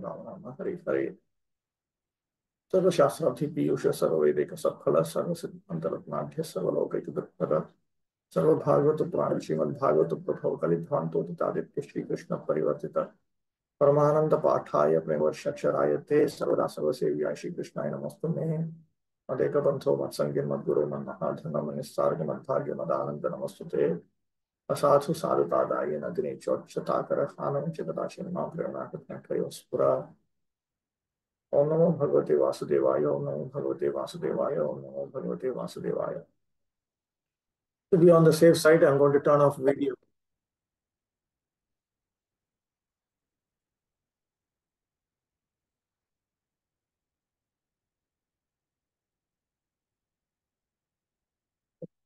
हरे हरे सर्वशास्त्रार्थी पीयूष सर्ववेदिक सत्फल सर्वसिद्धांतरत्नाढ्य सर्वलौकिक दुर्भग सर्वभागवत पुराण श्रीमद्भागवत प्रभव कलिध्वांतोदितादित्य श्री कृष्ण परिवर्तित परमानंद पाठाय प्रेमवर्षक्षराय ते सर्वदा सर्वसेव्याय श्री कृष्णाय नमस्तुमे मदेक बंधो मत्संगे मद्गुरो मन्महाधर्म निस्सार्ग मद्भाग्य मदानंद नमस्तुते असाधु साधुतादाय नदिने चोक्षताकर आनंद चिदाशिन मां प्रेरणा कृष्ण स्फुरा ओम नमो भगवते वासुदेवाय ओम नमो भगवते वासुदेवाय ओम नमो भगवते वासुदेवाय. To be on the safe side, I'm going to turn off video.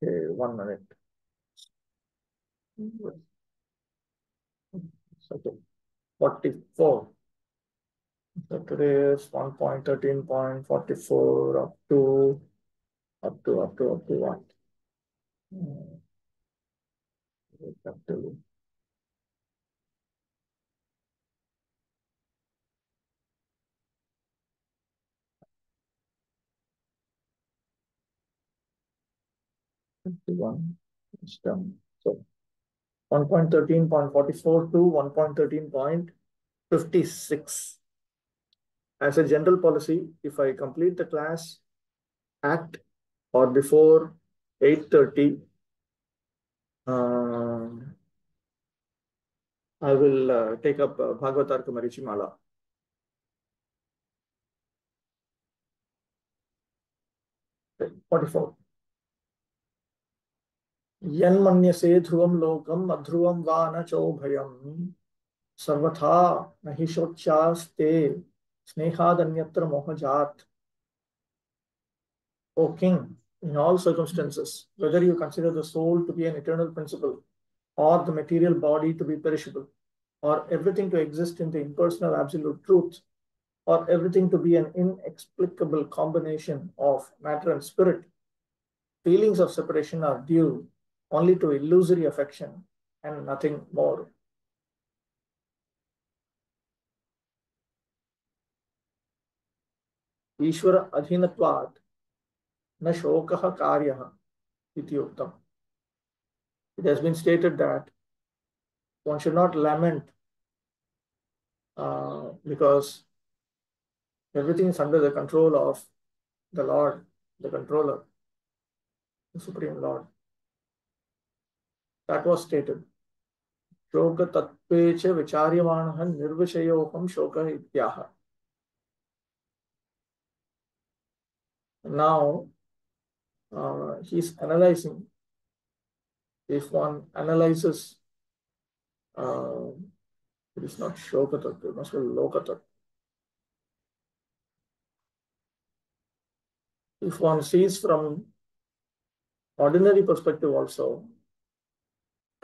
Okay, 1 minute. Okay, 44. So today is 1.13.44 up to what? Up to 51. It's done. So 1.13.44 to 1.13.56. As a general policy, if I complete the class at or before 8:30, I will take up Bhagavatarka Marichimala. 44. यन्मन्यसे ध्रुवं लोकम् अध्रुवं वा न चोभयम् सर्वथा न हि शोच्यास्ते स्नेहादन्यत्र मोहजात्. O king, in all circumstances, whether you consider the soul to be an eternal principle, or the material body to be perishable, or everything to exist in the impersonal absolute truth, or everything to be an inexplicable combination of matter and spirit, feelings of separation are due only to illusory affection and nothing more. ईश्वर अधीनत्वात् न शोकः कार्यः इति उक्तम्. It has been stated that one should not lament because everything is under the control of the Lord, the controller, the Supreme Lord. That was stated. शोक तत्त्वे च विचार्यमाणः निर्विषयोऽहं शोकः इत्याह. Now he's analyzing. If one analyzes, it is not shoka tattva, it must be loka tattva. If one sees from ordinary perspective also,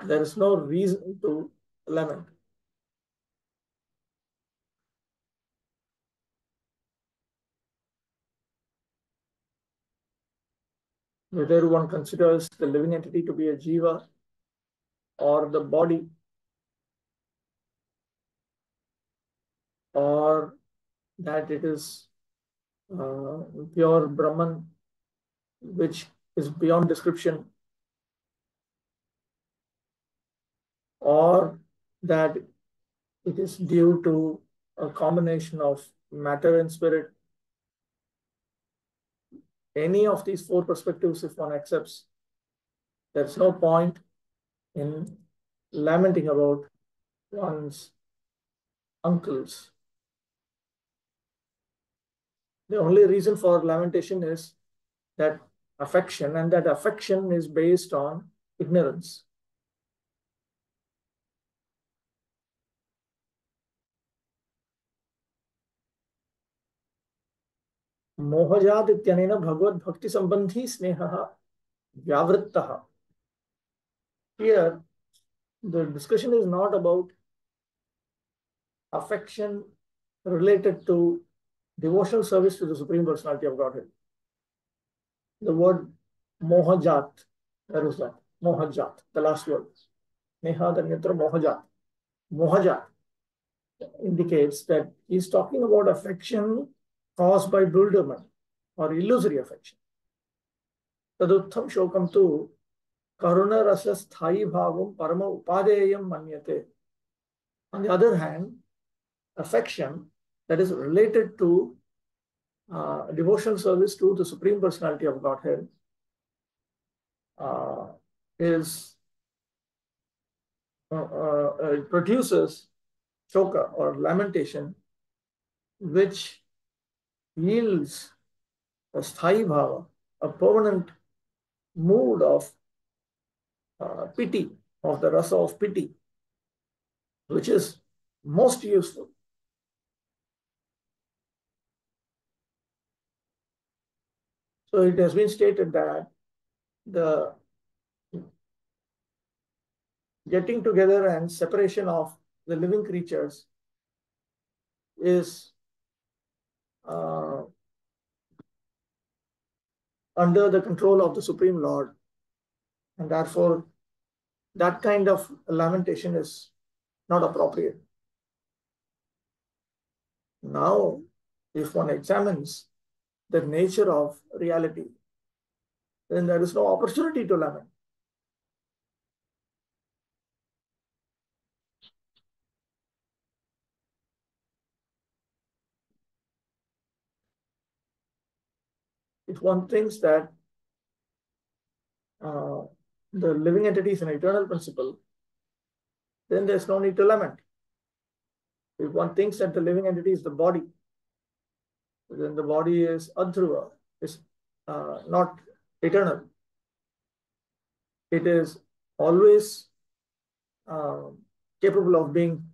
there is no reason to lament. Whether one considers the living entity to be a jiva or the body, or that it is pure Brahman, which is beyond description, or that it is due to a combination of matter and spirit. Any of these four perspectives, if one accepts, there's no point in lamenting about one's uncles. The only reason for lamentation is that affection, and that affection is based on ignorance. मोहजात इत्यनेन भगवत भक्ति संबंधी स्नेहः व्यावृत्तः. Here, the discussion is not about affection related to devotional service to the Supreme Personality of Godhead. The word mohajat, where is that? Mohajat, the last word. Nehadanyatra mohajat. Mohajat. indicates that he's talking about affection caused by bewilderment or illusory affection. Taduttham shokam tu karuna rasa sthai bhavam parama upadeyam manyate. On the other hand, affection that is related to devotional service to the Supreme Personality of Godhead is it produces shoka or lamentation, which yields a sthai bhava, a permanent mood of pity, of the rasa of pity, which is most useful. So it has been stated that the getting together and separation of the living creatures is under the control of the Supreme Lord, and therefore that kind of lamentation is not appropriate. Now, if one examines the nature of reality, then there is no opportunity to lament. If one thinks that the living entity is an eternal principle, then there's no need to lament. If one thinks that the living entity is the body, then the body is adhruva, is not eternal. It is always capable of being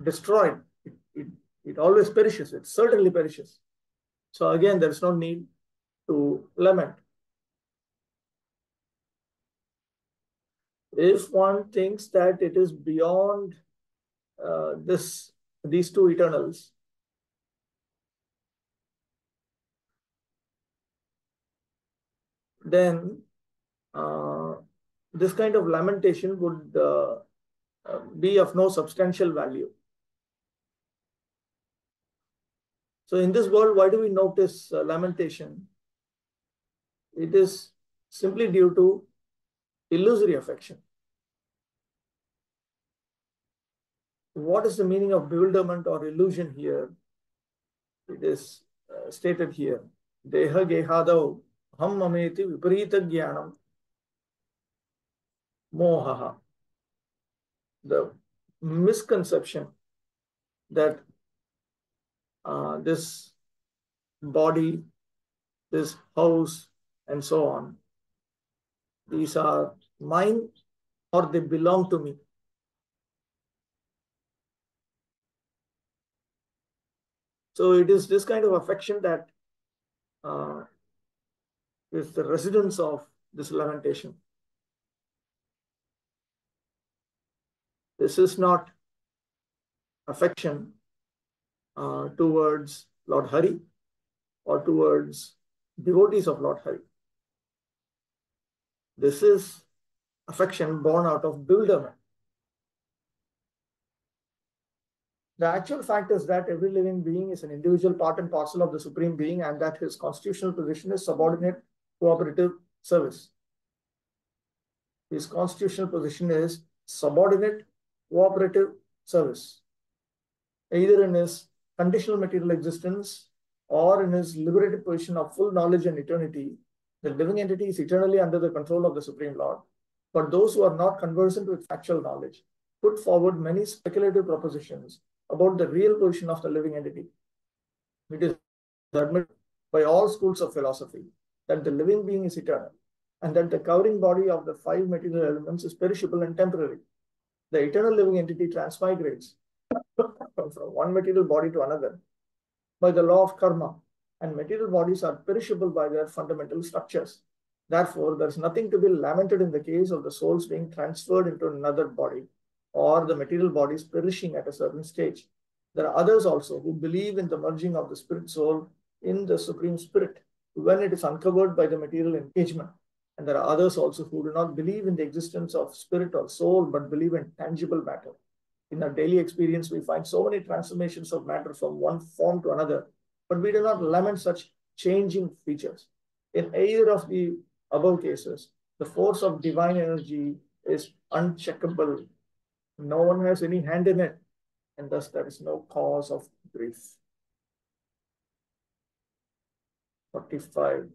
destroyed. It always perishes. It certainly perishes. So again, there is no need to lament. If one thinks that it is beyond these two eternals, then this kind of lamentation would be of no substantial value. So in this world, why do we notice lamentation? It is simply due to illusory affection. What is the meaning of bewilderment or illusion here? It is stated here. Deha gehadau ham mameti viparita jnanam mohaha. The misconception that this body, this house, and so on, these are mine or they belong to me. So it is this kind of affection that is the residence of this lamentation. This is not affection towards Lord Hari or towards devotees of Lord Hari. This is affection born out of bewilderment. The actual fact is that every living being is an individual part and parcel of the Supreme Being, and that his constitutional position is subordinate cooperative service. His constitutional position is subordinate cooperative service, either in his conditional material existence or in his liberated position of full knowledge and eternity. The living entity is eternally under the control of the Supreme Lord. But those who are not conversant with factual knowledge put forward many speculative propositions about the real position of the living entity. It is admitted by all schools of philosophy that the living being is eternal and that the covering body of the five material elements is perishable and temporary. The eternal living entity transmigrates from one material body to another by the law of karma, and material bodies are perishable by their fundamental structures. Therefore, there is nothing to be lamented in the case of the souls being transferred into another body or the material bodies perishing at a certain stage. There are others also who believe in the merging of the spirit soul in the Supreme Spirit when it is uncovered by the material engagement. And there are others also who do not believe in the existence of spirit or soul but believe in tangible matter. In our daily experience, we find so many transformations of matter from one form to another, but we do not lament such changing features. In either of the above cases, the force of divine energy is uncheckable. No one has any hand in it, and thus there is no cause of grief. 45.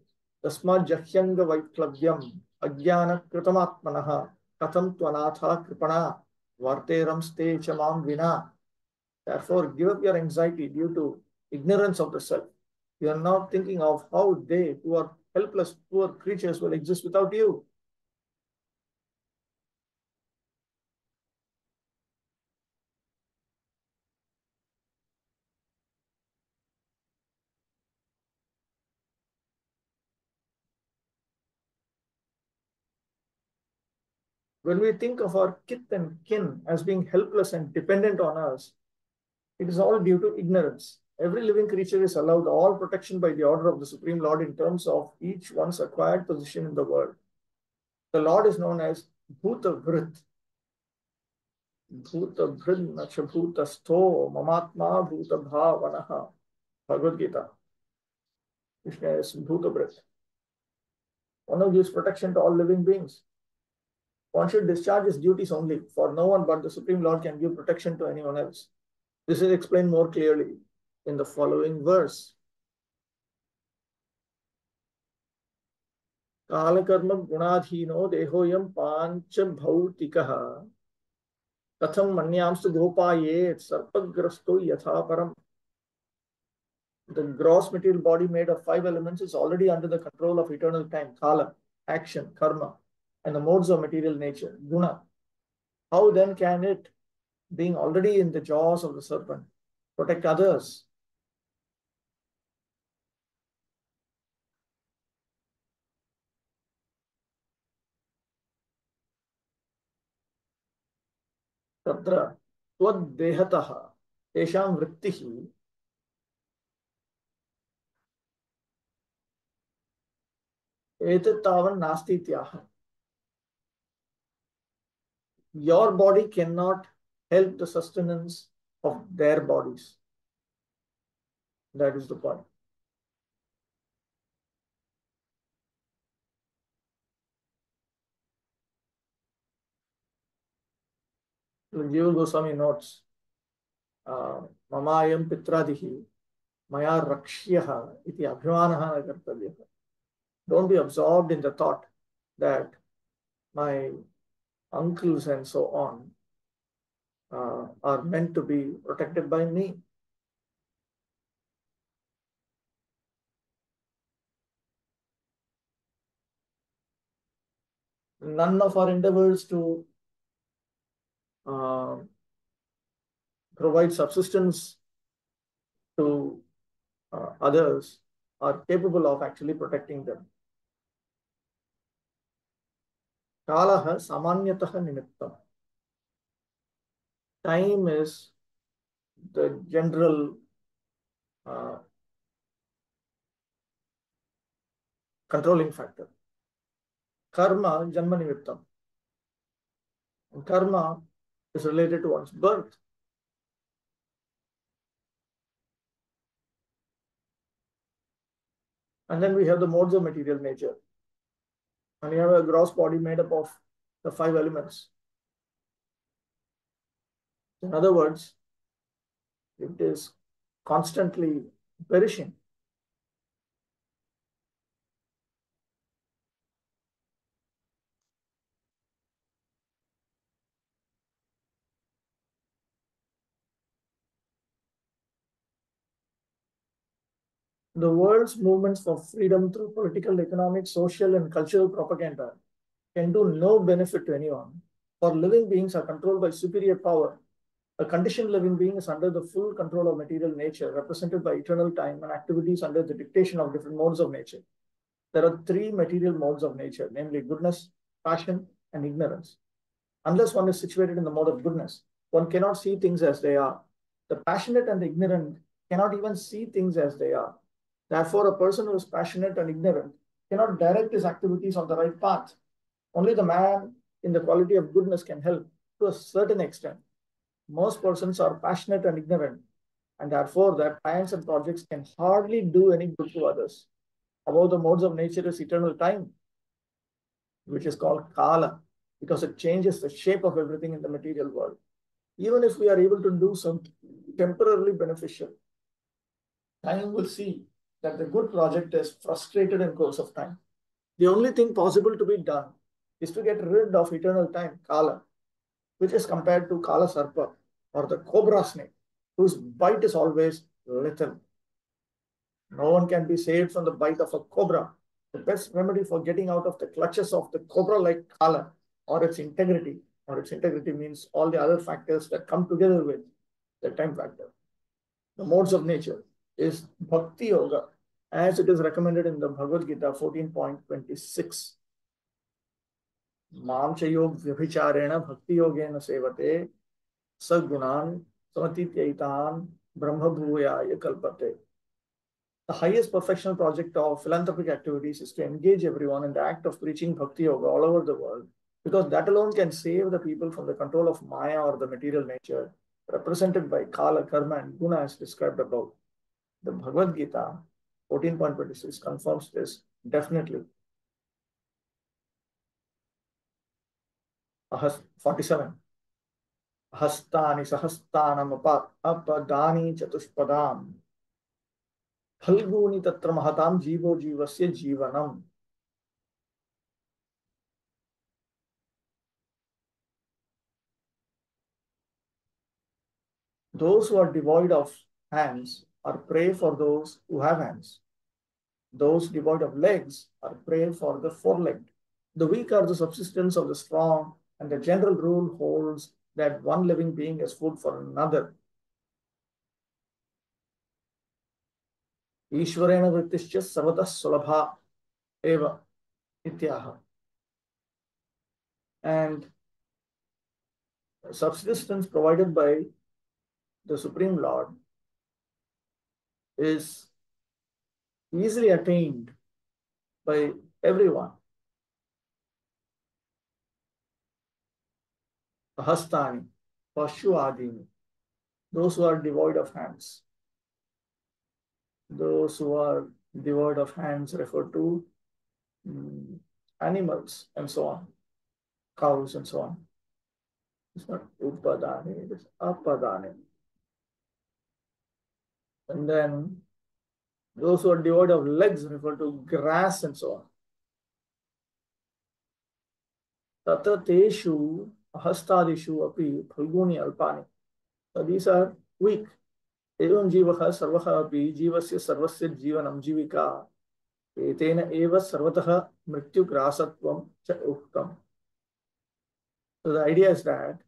Tasmad jahyanga vaiklavyam ajnana kritamatmanaha katham tvanatha kripana varteram ste chamam vina. Therefore, give up your anxiety due to ignorance of the self. You are not thinking of how they, who are helpless, poor creatures, will exist without you. When we think of our kith and kin as being helpless and dependent on us, it is all due to ignorance. Every living creature is allowed all protection by the order of the Supreme Lord in terms of each one's acquired position in the world. The Lord is known as Bhuta Vrit. Bhuta Vrit Nacha Bhuta Stho Mamatma Bhuta Bhavanaha. Bhagavad Gita. Krishna is Bhuta Vrit. One who gives protection to all living beings. One should discharge his duties only, for no one but the Supreme Lord can give protection to anyone else. This is explained more clearly in the following verse. Kalakarma gunadhino dehoyam pancha bhautikaha katham manyamstu gopayet sarpagrasto yatha param. The gross material body made of 5 elements is already under the control of eternal time, kala, action, karma, and the modes of material nature, guna. How then can it, being already in the jaws of the serpent, protect others? Tatra tvaddehataha tesham vrittihi etattavan nasti tyaha. Your body cannot help the sustenance of their bodies. That is the point. Jiva Goswami notes, Mamayam Pitradihi Maya Rakshyaha iti Abhimanaha na kartavyaha. Don't be absorbed in the thought that my uncles and so on are meant to be protected by me. None of our endeavors to provide subsistence to others are capable of actually protecting them. Kalaha samanyataha nimittam. Time is the general controlling factor. Karma janma nimittam. And karma is related to one's birth. And then we have the modes of material nature. And we have a gross body made up of the 5 elements. In other words, it is constantly perishing. The world's movements for freedom through political, economic, social, and cultural propaganda can do no benefit to anyone, for living beings are controlled by superior power. A conditioned living being is under the full control of material nature, represented by eternal time and activities under the dictation of different modes of nature. There are 3 material modes of nature, namely goodness, passion, and ignorance. Unless one is situated in the mode of goodness, one cannot see things as they are. The passionate and the ignorant cannot even see things as they are. Therefore, a person who is passionate and ignorant cannot direct his activities on the right path. Only the man in the quality of goodness can help to a certain extent. most persons are passionate and ignorant, and therefore their plans and projects can hardly do any good to others. Above the modes of nature is eternal time, which is called Kala, because it changes the shape of everything in the material world. Even if we are able to do something temporarily beneficial, time will see that the good project is frustrated in course of time. The only thing possible to be done is to get rid of eternal time, Kala, which is compared to Kala Sarpa or the cobra snake, whose bite is always lethal. No one can be saved from the bite of a cobra. The best remedy for getting out of the clutches of the cobra-like Kala or its integrity means all the other factors that come together with the time factor. The modes of nature is Bhakti Yoga, as it is recommended in the Bhagavad Gita 14.26. Mam cha yog vyabhicharena bhakti yogena sevate sagunan samatityaitan brahma bhuvaya kalpate. The highest perfectional project of philanthropic activities is to engage everyone in the act of preaching Bhakti Yoga all over the world, because that alone can save the people from the control of Maya or the material nature, represented by Kala, Karma, and Guna as described above. The Bhagavad Gita 14.26 confirms this definitely. 47. Hastani sahastanam apadani chatuspadam Phalguni tatra mahatam jivo jivasya jivanam. Those who are devoid of hands are prey for those who have hands. Those devoid of legs are prey for the four-legged. The weak are the subsistence of the strong, and the general rule holds that one living being is food for another. Ishvarena vrittischa sarvata sulabha eva ityaha. And subsistence provided by the Supreme Lord is easily attained by everyone. Hastani, Pashu Adini, those who are devoid of hands. Those who are devoid of hands refer to animals and so on, cows and so on. It's not upadani, it is apadani. And then those who are devoid of legs refer to grass and so on. Tata teshu ahastadishu api phalguni alpani. So these are weak. Evam jivaha sarvaha api jivasya sarvasya jivanam jivika etena eva sarvataha mrityu grasatvam cha uktam. So the idea is that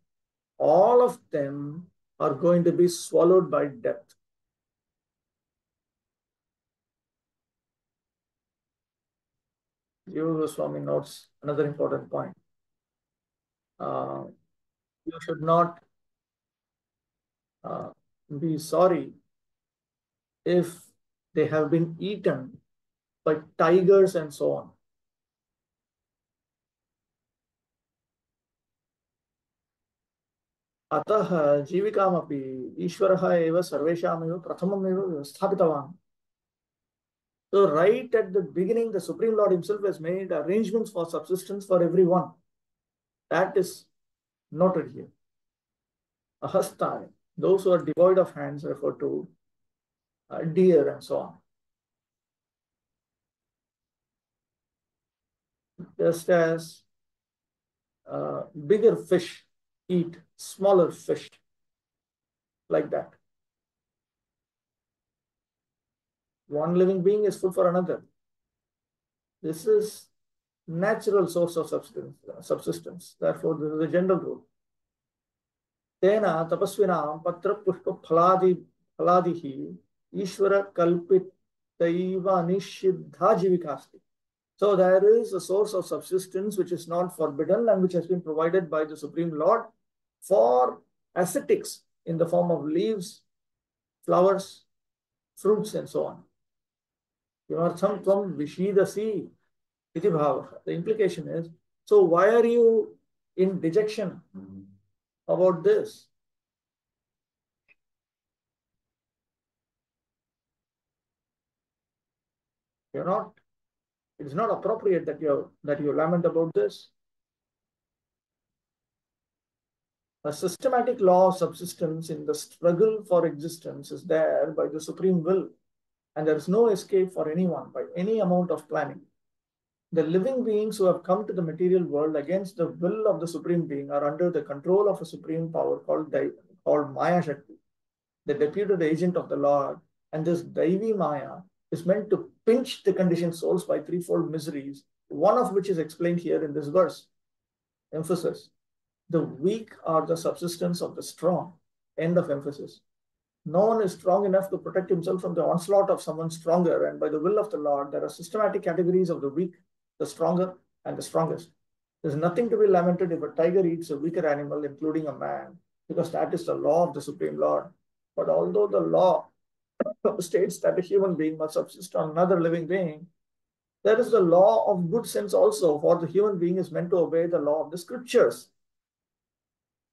all of them are going to be swallowed by death. Yoga Goswami notes another important point. You should not be sorry if they have been eaten by tigers and so on. Atah jivikamapi Ishvaraha eva sarvesham eva prathamam eva vyavasthapitavan. So right at the beginning, the Supreme Lord himself has made arrangements for subsistence for everyone. That is noted here. Ahastani, those who are devoid of hands refer to deer and so on. Just as bigger fish eat smaller fish, like that. One living being is food for another. This is natural source of subsistence. Therefore, this is a general rule. Tena tapasvinam patra pushpa phaladihi ishvara kalpitaiva nishiddha jivikasti. So there is a source of subsistence which is not forbidden and which has been provided by the Supreme Lord for ascetics in the form of leaves, flowers, fruits, and so on. Kimartham tvam vishidasi iti bhava. The implication is, so why are you in dejection about this? You're not, it is not appropriate that you lament about this. A systematic law of subsistence in the struggle for existence is there by the supreme will, and there is no escape for anyone by any amount of planning. The living beings who have come to the material world against the will of the supreme being are under the control of a supreme power called Maya Shakti, the deputed agent of the Lord. And this Daivi Maya is meant to pinch the conditioned souls by threefold miseries, one of which is explained here in this verse. Emphasis. The weak are the subsistence of the strong. End of emphasis. No one is strong enough to protect himself from the onslaught of someone stronger, and by the will of the Lord, there are systematic categories of the weak, the stronger, and the strongest. There's nothing to be lamented if a tiger eats a weaker animal, including a man, because that is the law of the Supreme Lord. But although the law states that a human being must subsist on another living being, there is the law of good sense also, for the human being is meant to obey the law of the scriptures.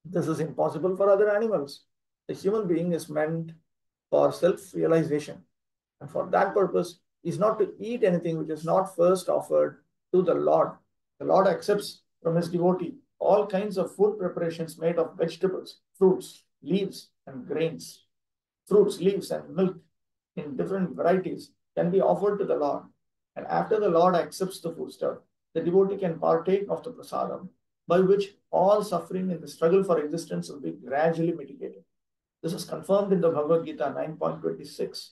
This is impossible for other animals. The human being is meant for self-realization, and for that purpose is not to eat anything which is not first offered to the Lord. The Lord accepts from his devotee all kinds of food preparations made of vegetables, fruits, leaves, and grains. Fruits, leaves, and milk in different varieties can be offered to the Lord. And after the Lord accepts the foodstuff, the devotee can partake of the prasadam, by which all suffering in the struggle for existence will be gradually mitigated. This is confirmed in the Bhagavad Gita 9.26.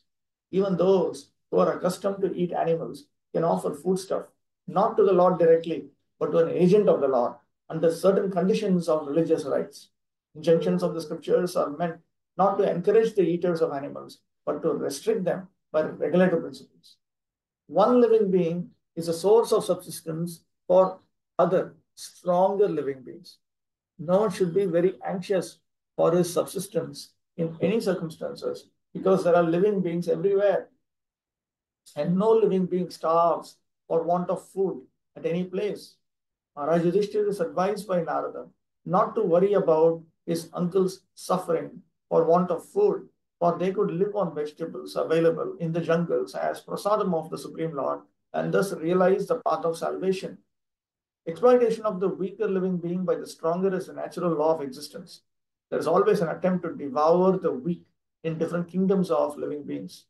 Even those who are accustomed to eat animals can offer foodstuff, not to the Lord directly, but to an agent of the Lord, under certain conditions of religious rites. Injunctions of the scriptures are meant not to encourage the eaters of animals, but to restrict them by regulative principles. One living being is a source of subsistence for other, stronger living beings. No one should be very anxious for his subsistence in any circumstances, because there are living beings everywhere, and no living being starves for want of food at any place. Maharaj Yudhishthira is advised by Narada not to worry about his uncle's suffering for want of food, for they could live on vegetables available in the jungles as prasadam of the Supreme Lord, and thus realize the path of salvation. Exploitation of the weaker living being by the stronger is a natural law of existence. There is always an attempt to devour the weak in different kingdoms of living beings.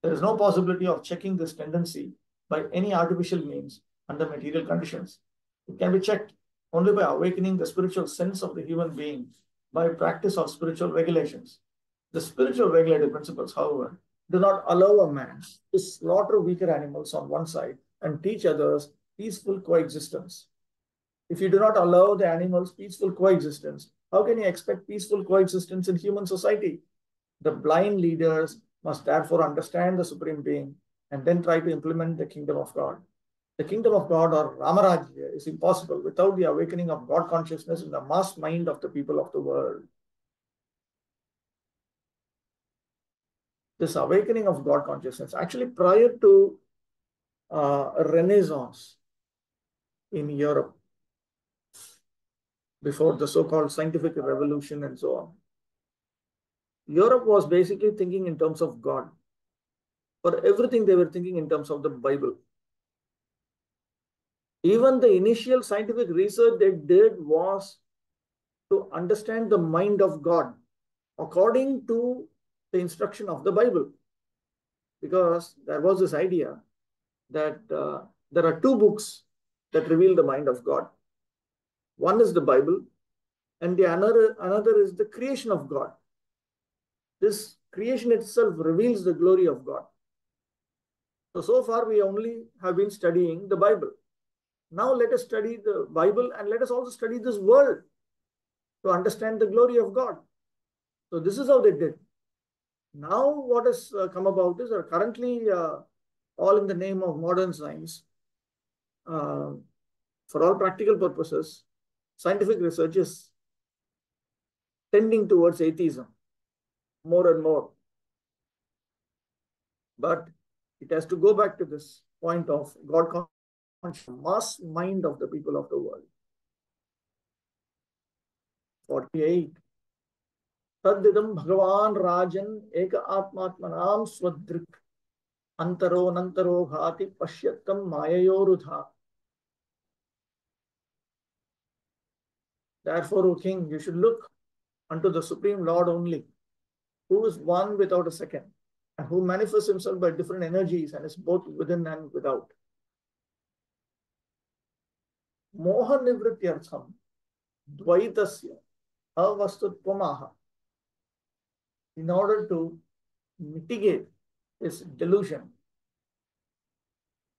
There is no possibility of checking this tendency by any artificial means under material conditions. It can be checked only by awakening the spiritual sense of the human being by practice of spiritual regulations. The spiritual regulative principles, however, do not allow a man to slaughter weaker animals on one side and teach others peaceful coexistence. If you do not allow the animals peaceful coexistence, how can you expect peaceful coexistence in human society? The blind leaders must therefore understand the Supreme Being and then try to implement the kingdom of God. The kingdom of God, or Ramarajya, is impossible without the awakening of God consciousness in the mass mind of the people of the world. This awakening of God consciousness, actually prior to a Renaissance in Europe, before the so-called scientific revolution and so on, Europe was basically thinking in terms of God. For everything, they were thinking in terms of the Bible. Even the initial scientific research they did was to understand the mind of God according to the instruction of the Bible. Because there was this idea that there are two books that reveal the mind of God. One is the Bible, and the another is the creation of God. This creation itself reveals the glory of God. So far we only have been studying the Bible. Now let us study the Bible, and let us also study this world to understand the glory of God. So this is how they did. Now what has come about is that currently all in the name of modern science, for all practical purposes, scientific research is tending towards atheism more and more. But it has to go back to this point of God conscious, mass mind of the people of the world. 48. Tadidam Bhagavan Rajan Eka Atmatmanam Swadrik Antaro nantaro bhati pashyattam mayayorudha. Therefore, O king, you should look unto the Supreme Lord only, who is one without a second, and who manifests himself by different energies and is both within and without. Moha nivrityartham dvaitasya avastuttvamaha. In order to mitigate this delusion,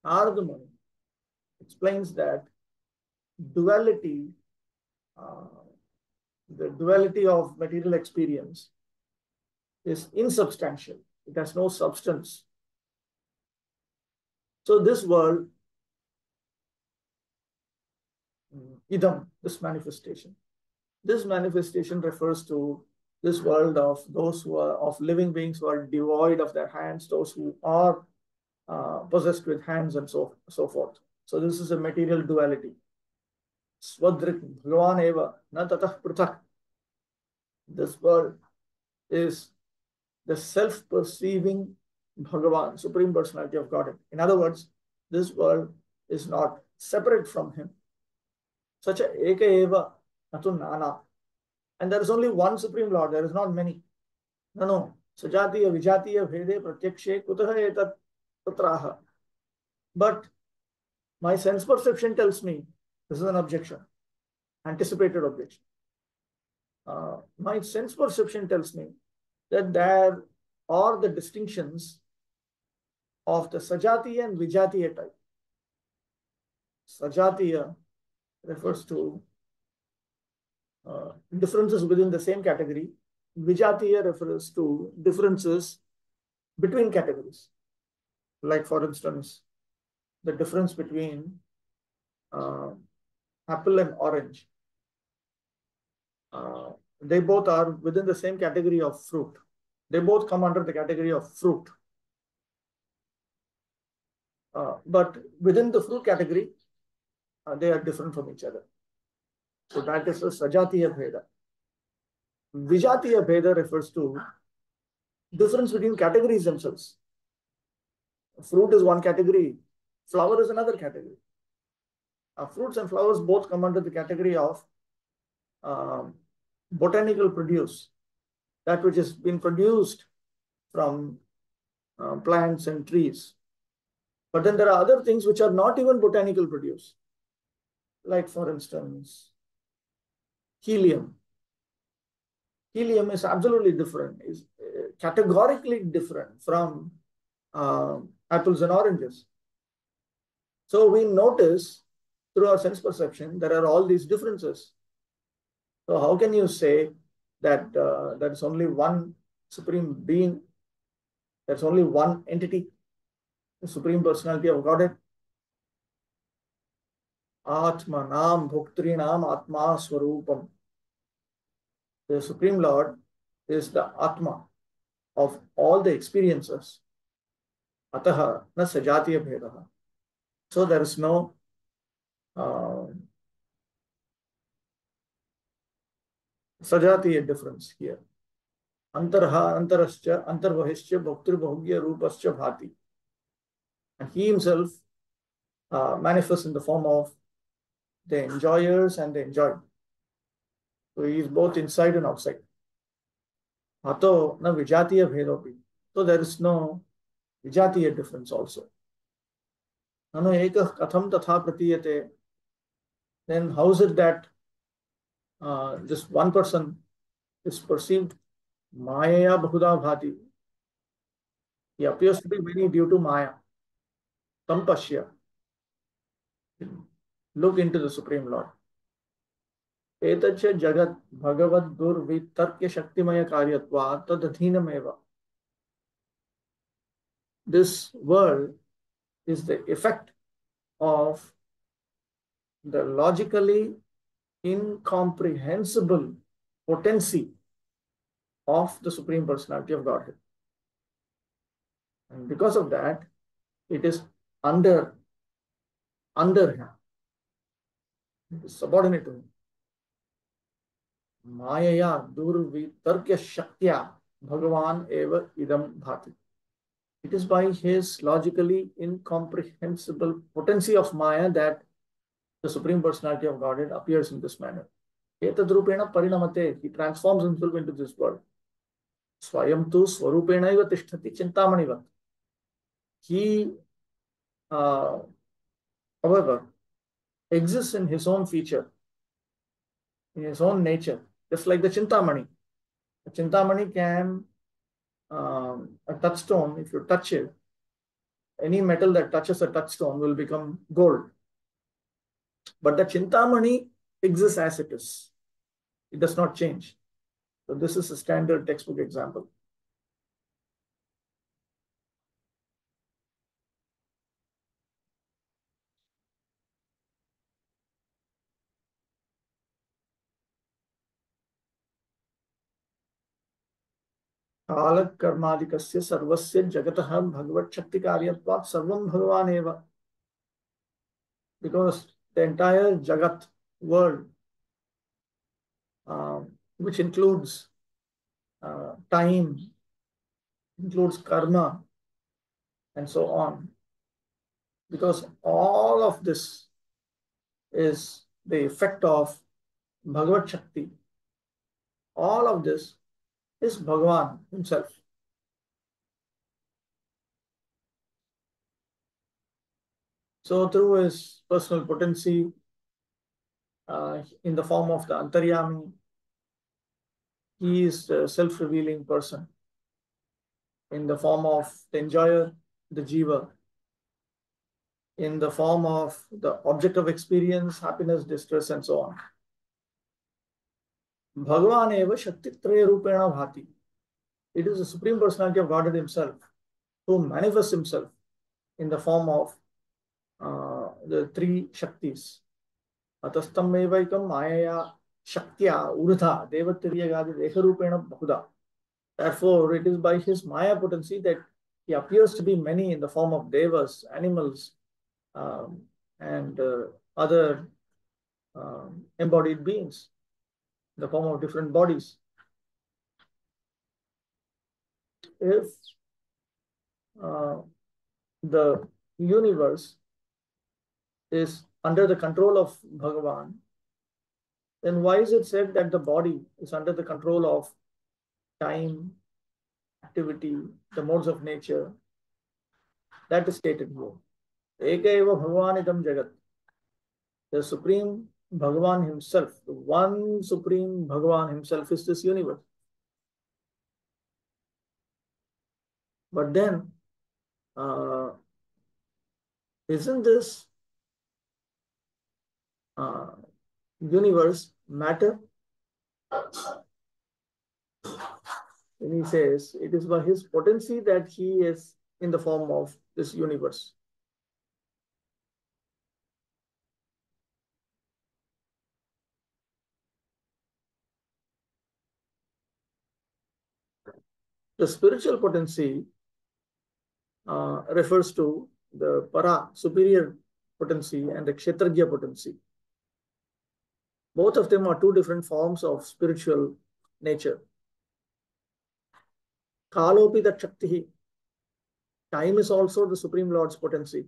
Ardhamani explains that duality, uh, the duality of material experience is insubstantial. It has no substance. So this world, idam, this manifestation refers to this world of those who are of living beings who are devoid of their hands, those who are possessed with hands, and so forth. So this is a material duality. Swadrik Bhagavan eva na tatah prathak. This world is the self-perceiving Bhagavan, Supreme Personality of Godhead. In other words, this world is not separate from him. Such a eka eva natu nana. And there is only one Supreme Lord, there is not many. No. Sajatiya vijatiya bhede pratyakshe kutaha etat tatraha. But my sense perception tells me, this is an objection, anticipated objection. My sense perception tells me that there are the distinctions of the Sajatiya and Vijatiya type. Sajatiya refers to differences within the same category. Vijatiya refers to differences between categories. Like, for instance, the difference between apple and orange. They both are within the same category of fruit. They both come under the category of fruit. But within the fruit category, they are different from each other. So that is a Sajatiya Bheda. Vijatiya Bheda refers to difference between categories themselves. Fruit is one category, flower is another category. Fruits and flowers both come under the category of botanical produce, that which has been produced from plants and trees. But then there are other things which are not even botanical produce. Like, for instance, helium. Helium is absolutely different, is categorically different from apples and oranges. So we notice through our sense perception there are all these differences. So how can you say that there is only one Supreme Being, there's only one entity, the Supreme Personality of Godhead? Atmanam Bhuktrinam Atma Swarupam. The Supreme Lord is the Atma of all the experiences. Ataha na Sajatiya Bhedaha. So there is no Sajatiya difference here. Antarha, Antarascha, Antarvahishcha, Bhaktir Bhogya, Rupascha, Bhati. And he himself manifests in the form of the enjoyers and the enjoyed. So he is both inside and outside. Ato na Vijatiya Bhedopi. So there is no Vijatiya difference also. Nano ekah katham tatha pratiyate. Then how is it that just one person is perceived Maya Bahuda Bhati? He appears to be many due to Maya. Tampashya. Look into the Supreme Lord. Etacha Jagat Bhagavad Dur Vitarkya Shaktimaya Karyatva Tadadhinameva. This world is the effect of the logically incomprehensible potency of the Supreme Personality of Godhead. And because of that, it is under him. It is subordinate to him. Mayaya Durvi Tarkya Shaktya Bhagavan Eva Idam Bhati. It is by his logically incomprehensible potency of Maya that the Supreme Personality of Godhead appears in this manner. Etadrupena parinamate. He transforms himself into this world. Swayam tu swarupena tishtati chintamanivat. He, uh, however, exists in his own feature, in his own nature, just like the Chintamani. The Chintamani can, a touchstone, if you touch it, any metal that touches a touchstone will become gold. But the Chintamani exists as it is. It does not change. So this is a standard textbook example. कालकर्मादिकस्य सर्वस्य जगतः भगवत शक्ति कार्यत्वात् सर्वं भगवान एव. Because the entire Jagat world, which includes time, includes karma, and so on, because all of this is the effect of Bhagavad Shakti. All of this is Bhagavan himself. So through his personal potency, in the form of the Antaryami, he is the self-revealing person. In the form of the enjoyer, the jiva. In the form of the object of experience, happiness, distress, and so on. Bhagavan eva shaktitraya rupena bhati. It is the Supreme Personality of Godhead himself who manifests himself in the form of the three Shaktis. Atastam evaikam maya shaktya urdha devatiriyagadi deharupena bahuda. Therefore, it is by his Maya potency that he appears to be many in the form of devas, animals, and other embodied beings, in the form of different bodies. If the universe is under the control of Bhagavan, then why is it said that the body is under the control of time, activity, the modes of nature? That is stated here. Eka eva Bhagavan idam jagat. The Supreme Bhagavan himself, the one Supreme Bhagavan himself is this universe. But then, isn't this universe matter? And he says it is by his potency that he is in the form of this universe. The spiritual potency refers to the para, superior potency, and the kshetragya potency. Both of them are two different forms of spiritual nature. Kalopi the Shakti. Time is also the Supreme Lord's potency.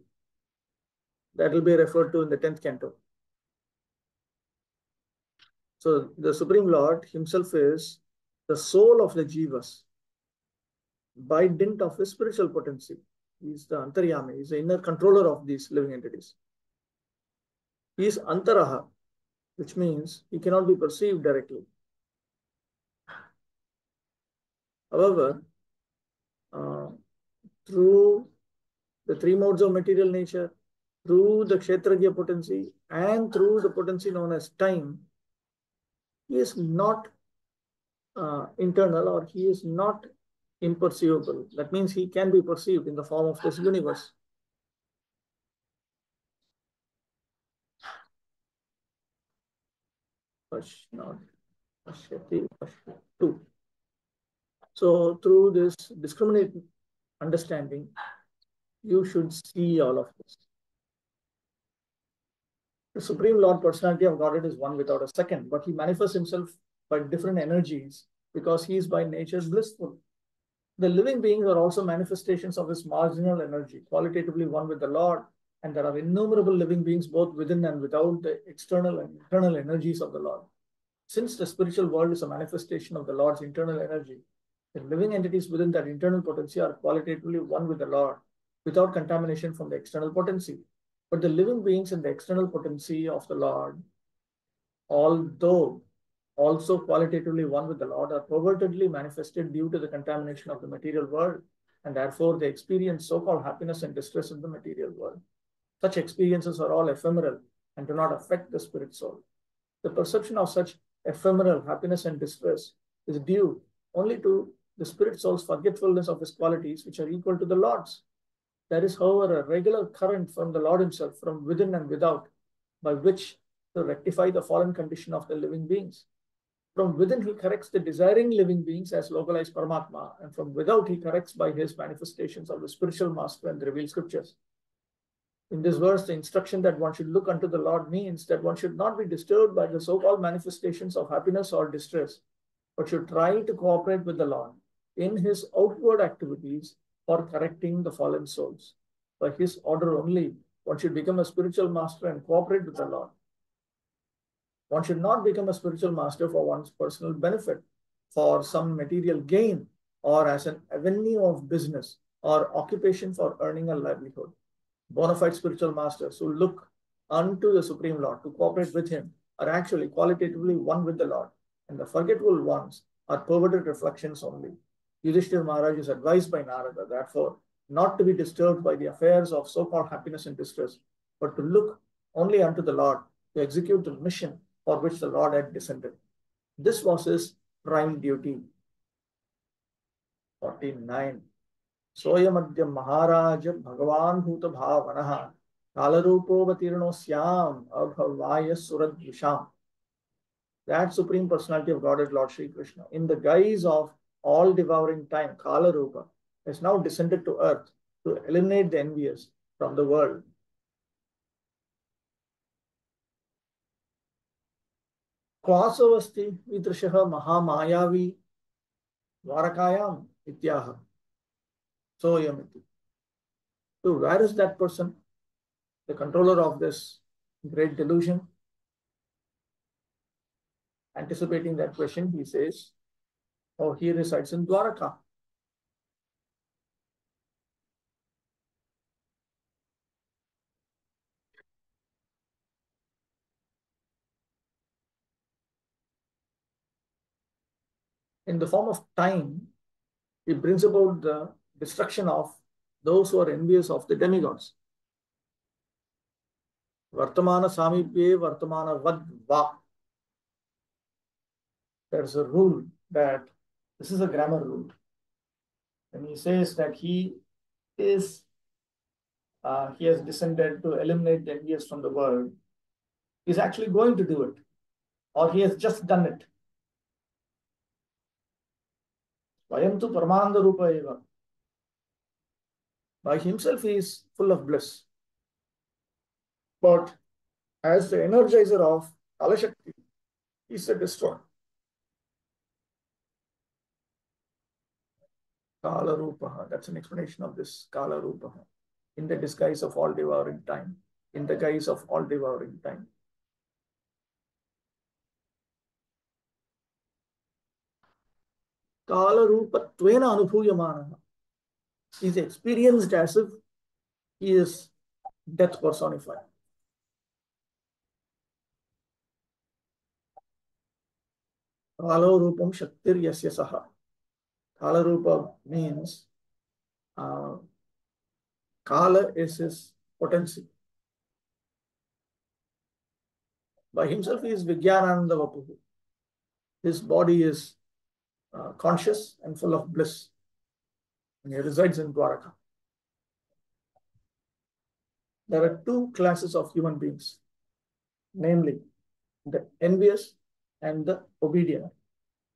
That will be referred to in the 10th canto. So the Supreme Lord himself is the soul of the jivas by dint of his spiritual potency. He is the Antaryami, he is the inner controller of these living entities. He is Antaraha, which means he cannot be perceived directly. However, through the three modes of material nature, through the kshetragya potency, and through the potency known as time, he is not internal, or he is not imperceivable. That means he can be perceived in the form of this universe. So through this discriminate understanding, you should see all of this. The Supreme Lord Personality of Godhead is one without a second, but he manifests himself by different energies because he is by nature blissful. The living beings are also manifestations of his marginal energy, qualitatively one with the Lord, and there are innumerable living beings both within and without the external and internal energies of the Lord. Since the spiritual world is a manifestation of the Lord's internal energy, the living entities within that internal potency are qualitatively one with the Lord, without contamination from the external potency. But the living beings in the external potency of the Lord, although also qualitatively one with the Lord, are pervertedly manifested due to the contamination of the material world, and therefore they experience so-called happiness and distress in the material world. Such experiences are all ephemeral and do not affect the spirit soul. The perception of such ephemeral happiness and distress is due only to the spirit soul's forgetfulness of his qualities, which are equal to the Lord's. There is, however, a regular current from the Lord himself, from within and without, by which to rectify the fallen condition of the living beings. From within, he corrects the desiring living beings as localized Paramatma, and from without, he corrects by his manifestations of the spiritual master and the revealed scriptures. In this verse, the instruction that one should look unto the Lord means that one should not be disturbed by the so-called manifestations of happiness or distress, but should try to cooperate with the Lord in his outward activities for correcting the fallen souls. By his order only, one should become a spiritual master and cooperate with the Lord. One should not become a spiritual master for one's personal benefit, for some material gain, or as an avenue of business or occupation for earning a livelihood. Bona fide spiritual masters who look unto the Supreme Lord to cooperate with him are actually qualitatively one with the Lord, and the forgetful ones are perverted reflections only. Yudhishthira Maharaj is advised by Narada, therefore, not to be disturbed by the affairs of so-called happiness and distress, but to look only unto the Lord to execute the mission for which the Lord had descended. This was his prime duty. 49. Soyamadya Maharaj Bhagavan Bhuta Bhavanaha Kalarupovatirnosyam Abhavaya Suradvisham. That Supreme Personality of Godhead, Lord Sri Krishna, in the guise of all-devouring time, Kala Rupa, has now descended to earth to eliminate the envious from the world. Kvasavasti Vitrashaha Mahamayavi Varakayam Ityaha. Soyamiti. So where is that person, the controller of this great delusion? Anticipating that question, he says, oh, he resides in Dwaraka. In the form of time, he brings about the destruction of those who are envious of the demigods. Vartamana samipye vartamana vadva. There's a rule that, this is a grammar rule. And he says that he has descended to eliminate the envious from the world. He's actually going to do it, or he has just done it. Vayam tu Paramananda Rupa eva. By himself, he is full of bliss. But as the energizer of Kala Shakti, he is a destroyer. Kala Rupa, that's an explanation of this Kala Rupa. In the disguise of all-devouring time. In the guise of all-devouring time. Kala Rupa Tvena Anubhuyamana. He is experienced as if he is death personified. Kala Rupam Shaktir Yasya Saha. Kala Rupa means Kala is his potency. By himself, he is Vijnananda Vapuhu. His body is conscious and full of bliss. And he resides in Dwaraka. There are two classes of human beings, namely the envious and the obedient.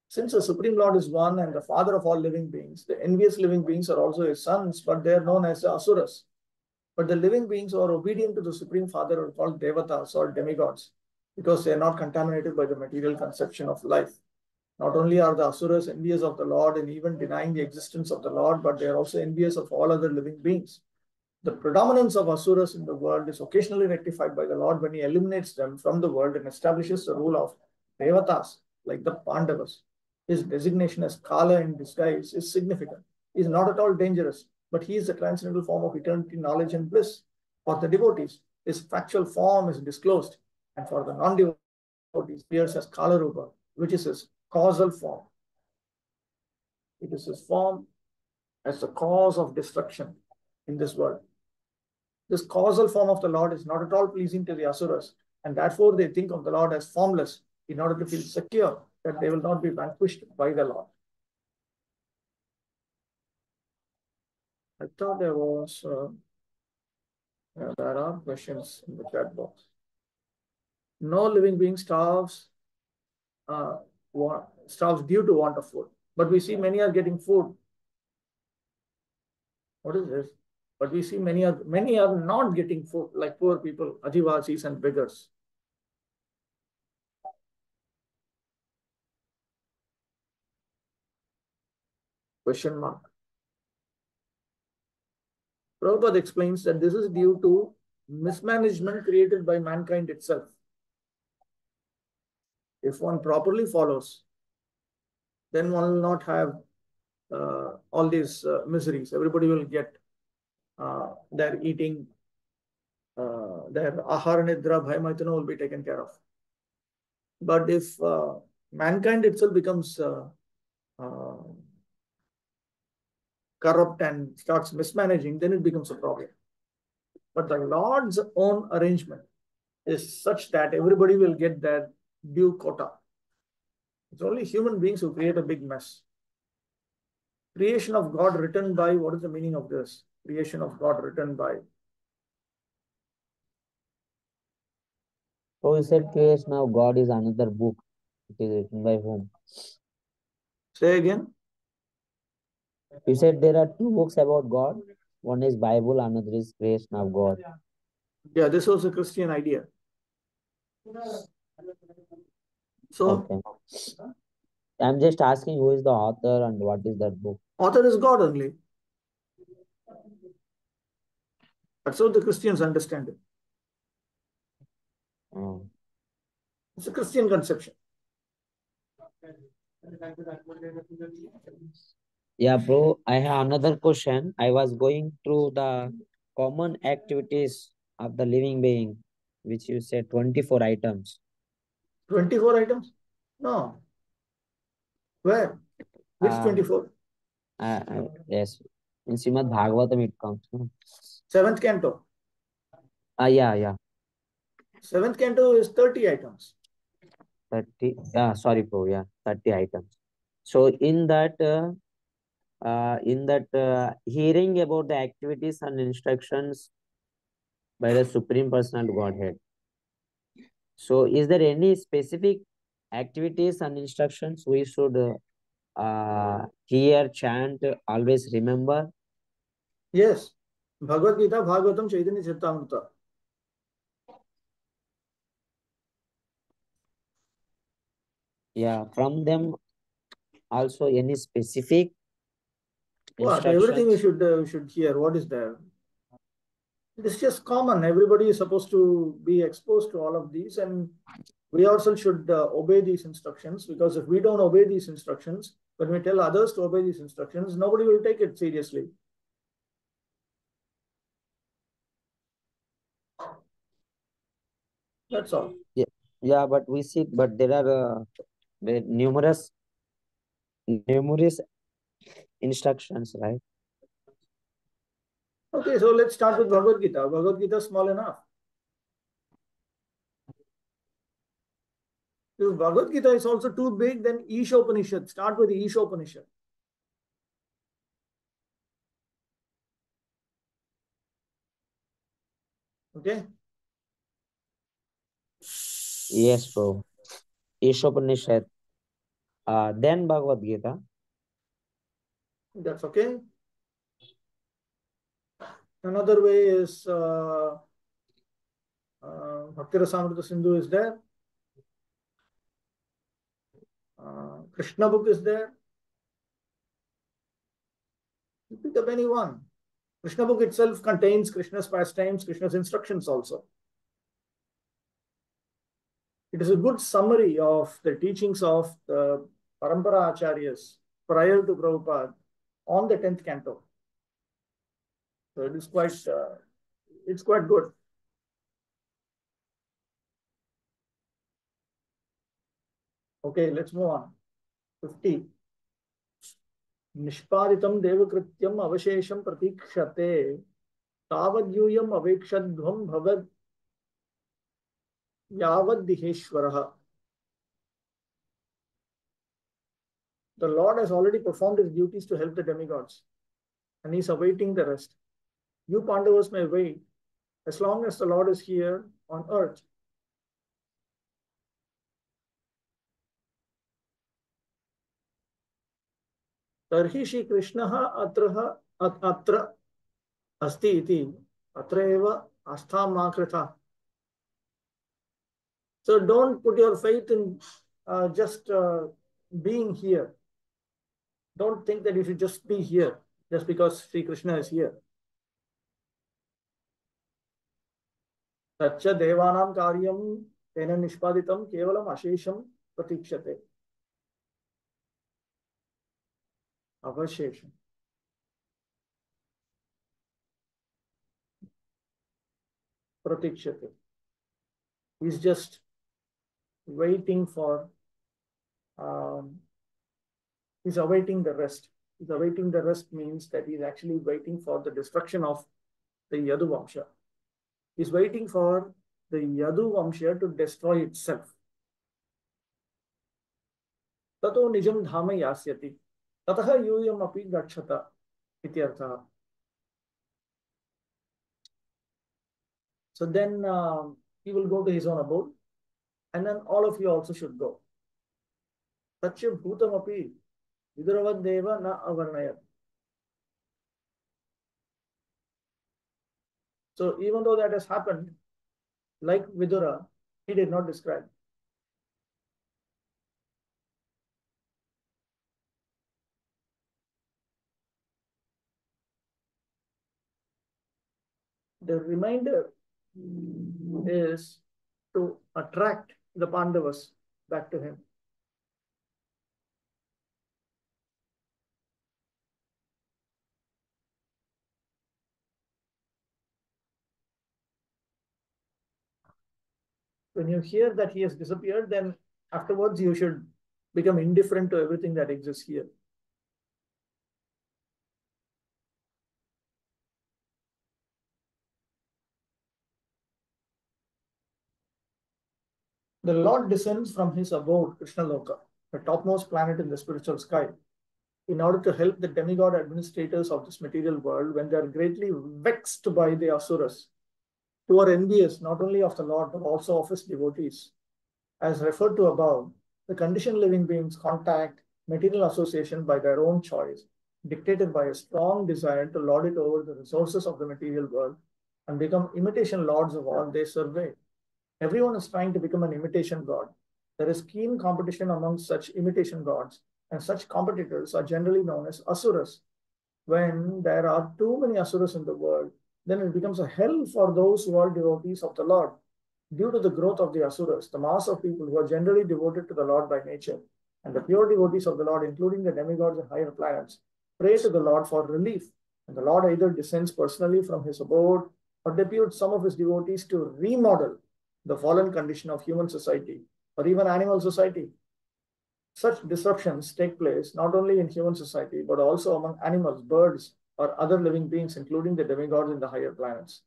Since the Supreme Lord is one and the father of all living beings, the envious living beings are also his sons, but they are known as the Asuras. But the living beings who are obedient to the Supreme Father are called Devatas or demigods, because they are not contaminated by the material conception of life. Not only are the asuras envious of the Lord and even denying the existence of the Lord, but they are also envious of all other living beings. The predominance of asuras in the world is occasionally rectified by the Lord when he eliminates them from the world and establishes the rule of devatas, like the Pandavas. His designation as Kala in disguise is significant. He is not at all dangerous, but he is the transcendental form of eternity, knowledge, and bliss. For the devotees, his factual form is disclosed, and for the non-devotees, he appears as Kala Rupa, which is his causal form. It is his form as the cause of destruction in this world. This causal form of the Lord is not at all pleasing to the asuras, and therefore they think of the Lord as formless in order to feel secure that they will not be vanquished by the Lord. I thought there was, there are questions in the chat box. No living being starves due to want of food, but we see many are getting food. What is this? But we see many are not getting food, like poor people, Adivasis and beggars. Question mark. Prabhupada explains that this is due to mismanagement created by mankind itself. If one properly follows, then one will not have all these miseries. Everybody will get their eating, their ahara nidra bhayamaitana will be taken care of. But if mankind itself becomes corrupt and starts mismanaging, then it becomes a problem. But the Lord's own arrangement is such that everybody will get their due quota. It's only human beings who create a big mess. Creation of God written by, what is the meaning of this? Creation of God written by. So you said creation of God is another book. It is written by whom? Say again. You said there are two books about God. One is Bible, another is creation of God. Yeah, this was a Christian idea. So, okay. I'm just asking who is the author and what is that book? Author is God only. That's how the Christians understand it. Oh. It's a Christian conception. Yeah, bro, I have another question. I was going through the common activities of the living being, which you said 24 items. 24 items? No. Where? Which 24? Yes. In Srimad Bhagavatam it comes. No? 7th canto. Yeah. 7th canto is 30 items. 30. Sorry, bro. Yeah, 30 items. So in that hearing about the activities and instructions by the Supreme Personal Godhead. So is there any specific activities and instructions we should hear, chant, always remember? Yes. Bhagavad Gita, Bhagavatam, Chaitanya Charitamrita. Yeah, from them also any specific What? Everything instructions? we should hear. What is there? It's just common. Everybody is supposed to be exposed to all of these, and we also should obey these instructions, because if we don't obey these instructions, when we tell others to obey these instructions, nobody will take it seriously. That's all. Yeah, but we see, but there are numerous instructions, right? Okay, so let's start with Bhagavad Gita. Bhagavad Gita is small enough. If Bhagavad Gita is also too big, then Ishopanishad. Start with the Ishopanishad. Okay? Yes, bro. Ishopanishad. Then Bhagavad Gita. That's okay. Another way is Bhakti Rasamrita Sindhu is there. Krishna book is there. You pick up any one. Krishna book itself contains Krishna's pastimes, Krishna's instructions also. It is a good summary of the teachings of the Parampara Acharyas prior to Prabhupada on the 10th canto. So it is it's quite good. Okay, let's move on. 50. Nishparitam devakrityam avashesham pratikshate tavadyuyam avekshadvam bhavad yavad diheshwaraha. The Lord has already performed his duties to help the demigods, and he is awaiting the rest. You Pandavas may wait as long as the Lord is here on earth. Tarhi Shri Krishna atra asti iti atra eva astha makrita. So don't put your faith in just being here. Don't think that you should just be here just because Sri Krishna is here. Tacha devanam karyam tena nishpaditam kevalam ashesham pratikshate. Avashesham. Pratikshate. He's just waiting for, he's awaiting the rest. He's awaiting the rest means that he's actually waiting for the destruction of the Yadu Vamsha. He's waiting for the Yadu Vamsha to destroy itself. Tato nijam dhama yasyati. Tataha yuyam api gachata. Ityartha. So then he will go to his own abode, and then all of you also should go. Tachya bhutam api viduravad deva na avarnayat. So even though that has happened, like Vidura, he did not describe. The reminder is to attract the Pandavas back to him. When you hear that he has disappeared, then afterwards you should become indifferent to everything that exists here. The Lord descends from his abode, Krishna Loka, the topmost planet in the spiritual sky, in order to help the demigod administrators of this material world when they are greatly vexed by the asuras, who are envious not only of the Lord but also of his devotees. As referred to above, the conditioned living beings contact material association by their own choice, dictated by a strong desire to lord it over the resources of the material world and become imitation lords of all they survey. Everyone is trying to become an imitation god. There is keen competition among such imitation gods, and such competitors are generally known as asuras. When there are too many asuras in the world, then it becomes a hell for those who are devotees of the Lord. Due to the growth of the asuras, the mass of people who are generally devoted to the Lord by nature, and the pure devotees of the Lord, including the demigods and higher planets, pray to the Lord for relief. And the Lord either descends personally from his abode or deputes some of his devotees to remodel the fallen condition of human society or even animal society. Such disruptions take place not only in human society, but also among animals, birds, or other living beings, including the demigods in the higher planets.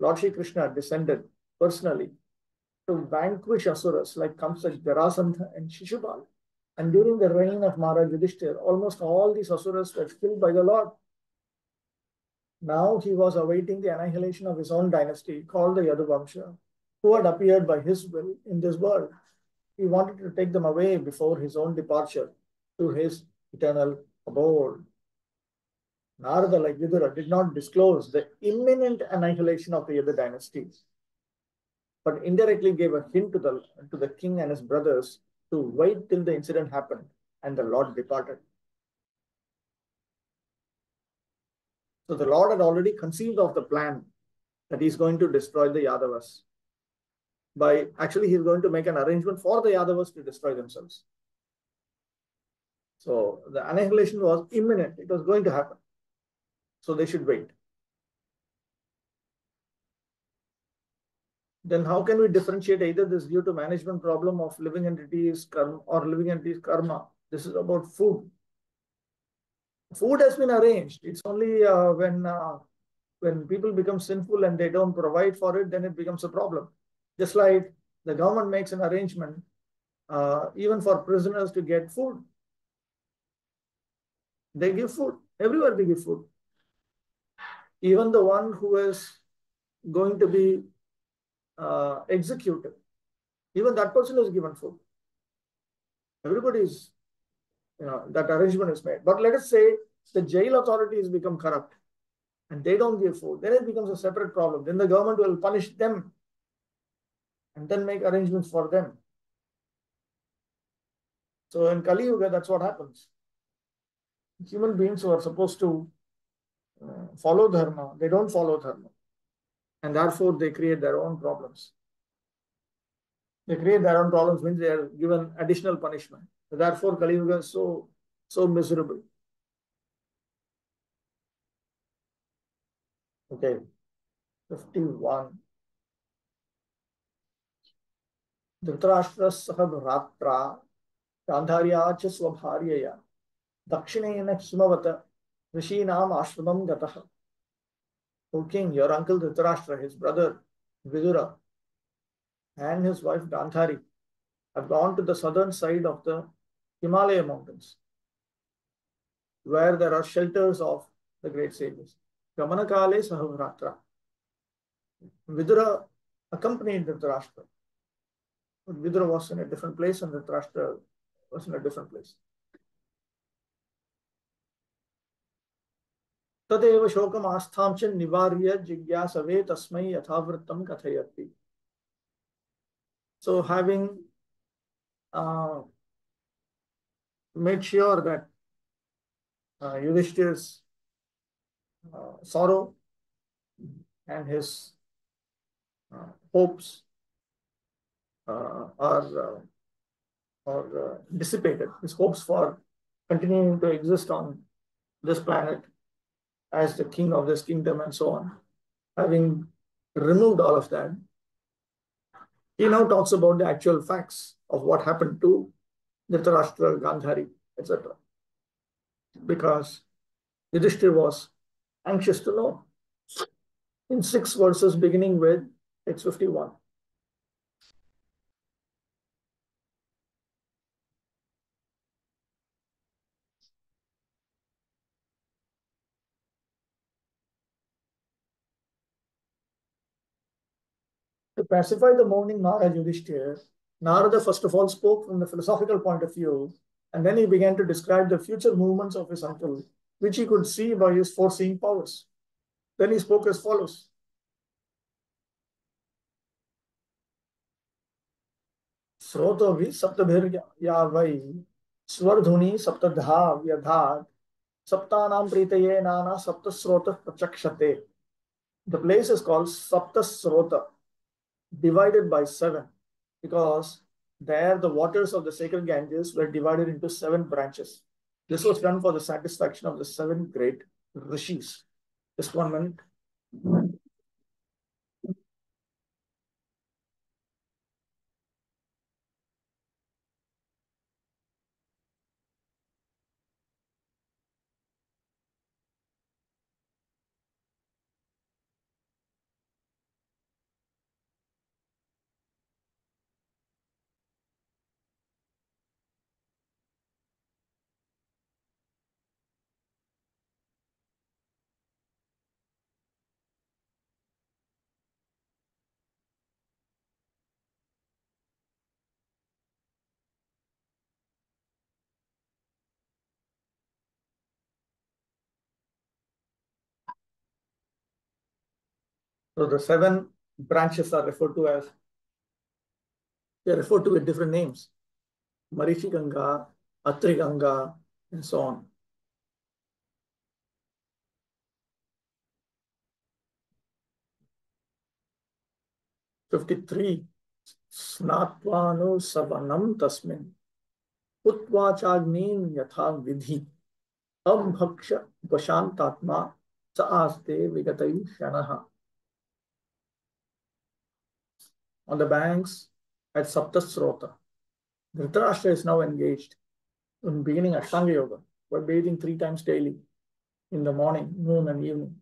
Lord Shri Krishna descended personally to vanquish asuras like Kamsa, Jarasandha, and Shishupal. And during the reign of Maharaj Yudhishthir, almost all these asuras were killed by the Lord. Now he was awaiting the annihilation of his own dynasty, called the Yaduvamsha, who had appeared by his will in this world. He wanted to take them away before his own departure to his eternal abode. Narada, like Vidura, did not disclose the imminent annihilation of the Yadu dynasties, but indirectly gave a hint to the king and his brothers to wait till the incident happened, and the Lord departed. So the Lord had already conceived of the plan that he's going to destroy the Yadavas. Actually, he's going to make an arrangement for the Yadavas to destroy themselves. So the annihilation was imminent. It was going to happen. So they should wait. Then how can we differentiate either this due to management problem of living entities karma or living entities karma? This is about food. Food has been arranged. It's only when people become sinful and they don't provide for it, then it becomes a problem. Just like the government makes an arrangement even for prisoners to get food. They give food. Everywhere they give food. Even the one who is going to be executed, even that person is given food. Everybody is, that arrangement is made. But let us say the jail authorities become corrupt and they don't give food. Then it becomes a separate problem. Then the government will punish them and then make arrangements for them. So in Kali Yuga, that's what happens. Human beings who are supposed to follow dharma, they don't follow dharma. And therefore, they create their own problems. They create their own problems means they are given additional punishment. Therefore, Kali Yuga is so miserable. Okay, 51. Dhritarashtra saha bhratra Gandharya cha swabharyaya Dakshinena himavata Rishinam ashramam gataha. O king, your uncle Dhritarashtra, his brother Vidura, and his wife Gandhari have gone to the southern side of the Himalaya mountains, where there are shelters of the great sages. Gamanakale sahavratra. Vidura accompanied Dhritarashtra. But Vidura was in a different place and Dhritarashtra was in a different place. Tadeva shokam astham cha nivarya jigyasave tasmai yathavrittam kathayati. So having made sure that Yudhishthir's sorrow and his hopes are dissipated. His hopes for continuing to exist on this planet as the king of this kingdom and so on. Having removed all of that, he now talks about the actual facts of what happened to Dhritarashtra, Gandhari, etc. Because Yudhishthira was anxious to know. In 6 verses beginning with text 51. To pacify the mourning Maharaj Yudhishthira, Narada first of all spoke from the philosophical point of view, and then he began to describe the future movements of his uncle, which he could see by his foreseeing powers. Then he spoke as follows. Srotovi saptabhir yavai swardhuni saptadha vyadhat saptanam pritaye nana saptasrota prachakshate. The place is called Saptasrota, divided by 7, because there the waters of the sacred Ganges were divided into 7 branches. This was done for the satisfaction of the 7 great rishis. Just 1 minute. So the 7 branches are referred to with different names. Marichi Ganga, Atri Ganga, and so on. '53. Snatvanu savanam tasmin उत्वाचाग्निं यथा विधि अभक्ष उपशांतात्मा स आस्ते विगतै क्षणः. On the banks at Saptasrota, Dhritarashtra is now engaged in beginning Ashtanga Yoga by bathing 3 times daily in the morning, noon, and evening,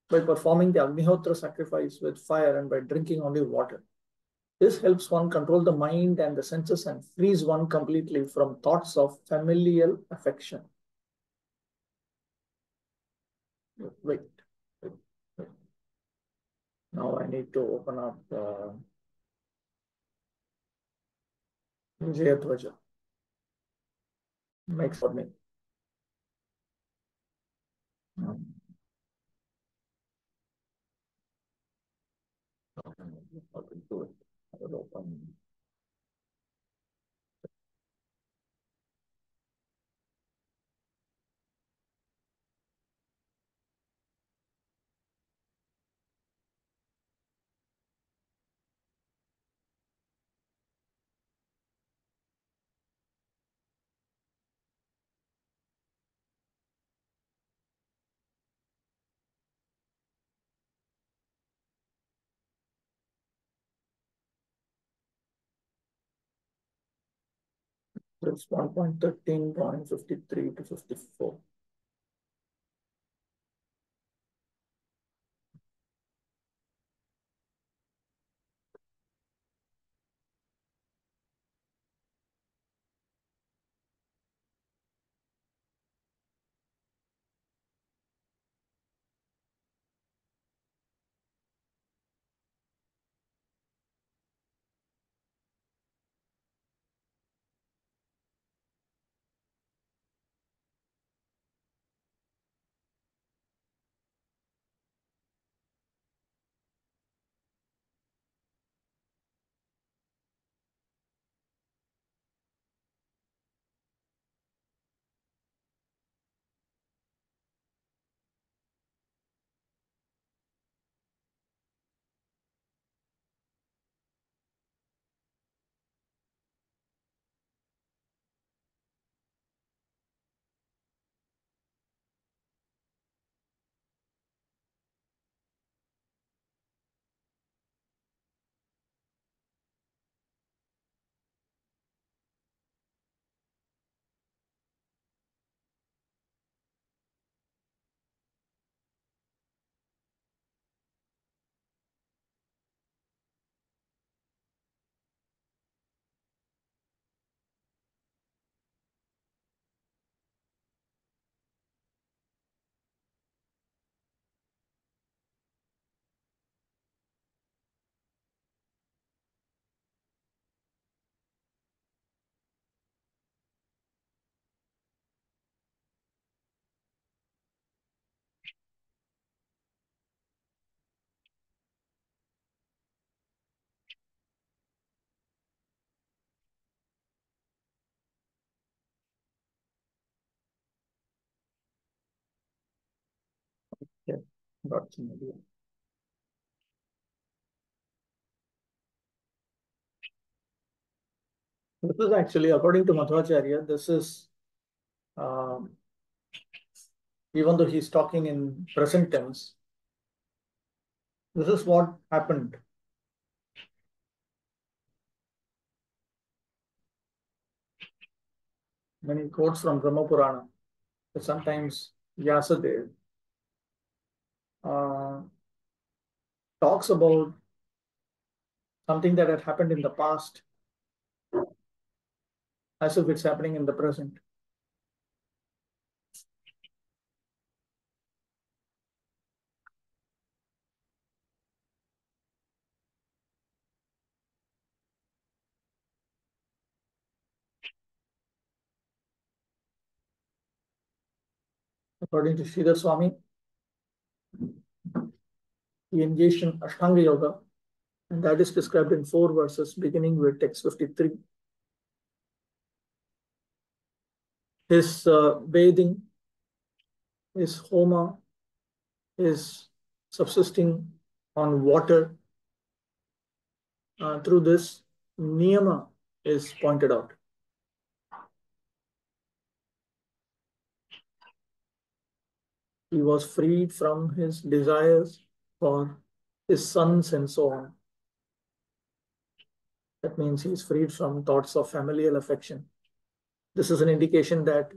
by performing the Agnihotra sacrifice with fire, and by drinking only water. This helps one control the mind and the senses and frees one completely from thoughts of familial affection. Wait, wait, wait. Now I need to open up Jayadvaja. Makes for me. How to do it? I will open. It's 1.13.53 to 54. Yeah, got some idea. This is actually, according to Madhvacharya, this is, um, even though he's talking in present tense, this is what happened. When he quotes from Brahma Purana, that sometimes Vyasadeva uh, talks about something that had happened in the past as if it's happening in the present. According to Sridhar Swami, he engaged in Ashtanga Yoga, and that is described in 4 verses, beginning with text 53. his bathing, his homa, his subsisting on water. Through this, niyama is pointed out. He was freed from his desires for his sons and so on. That means he is freed from thoughts of familial affection. This is an indication that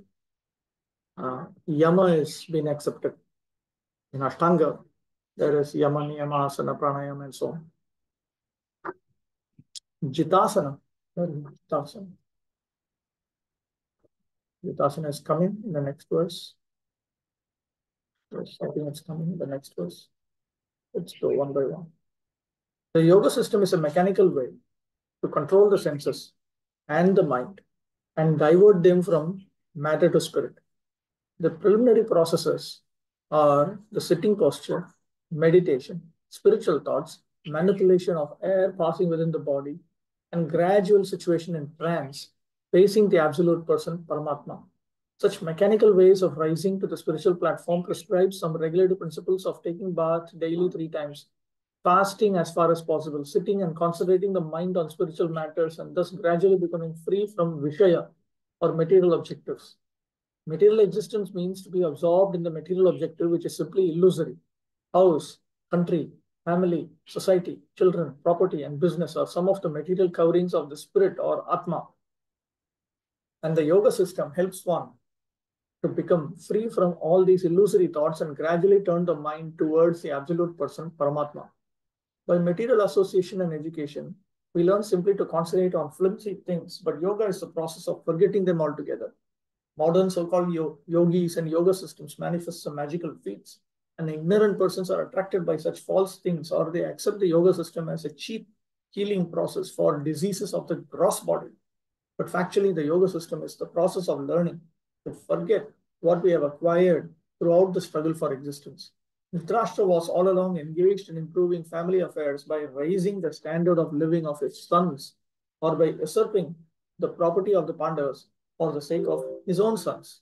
yama is being accepted. In Ashtanga, there is yama, niyama, asana, pranayama, and so on. Jitasana. Jitasana. Jitasana is coming in the next verse. Yes, I think it's coming in the next verse. Let's go one by one. The yoga system is a mechanical way to control the senses and the mind and divert them from matter to spirit. The preliminary processes are the sitting posture, meditation, spiritual thoughts, manipulation of air passing within the body, and gradual situation in trance, facing the absolute person, Paramatma. Such mechanical ways of rising to the spiritual platform prescribe some regulative principles of taking bath daily 3 times, fasting as far as possible, sitting and concentrating the mind on spiritual matters, and thus gradually becoming free from Vishaya or material objectives. Material existence means to be absorbed in the material objective, which is simply illusory. House, country, family, society, children, property, and business are some of the material coverings of the spirit or Atma. And the yoga system helps one to become free from all these illusory thoughts and gradually turn the mind towards the absolute person, Paramatma. By material association and education, we learn simply to concentrate on flimsy things, but yoga is the process of forgetting them altogether. Modern so-called yogis and yoga systems manifest some magical feats, and ignorant persons are attracted by such false things, or they accept the yoga system as a cheap healing process for diseases of the gross body. But factually, the yoga system is the process of learning to forget what we have acquired throughout the struggle for existence. Dhritarashtra was all along engaged in improving family affairs by raising the standard of living of his sons, or by usurping the property of the Pandavas for the sake of his own sons.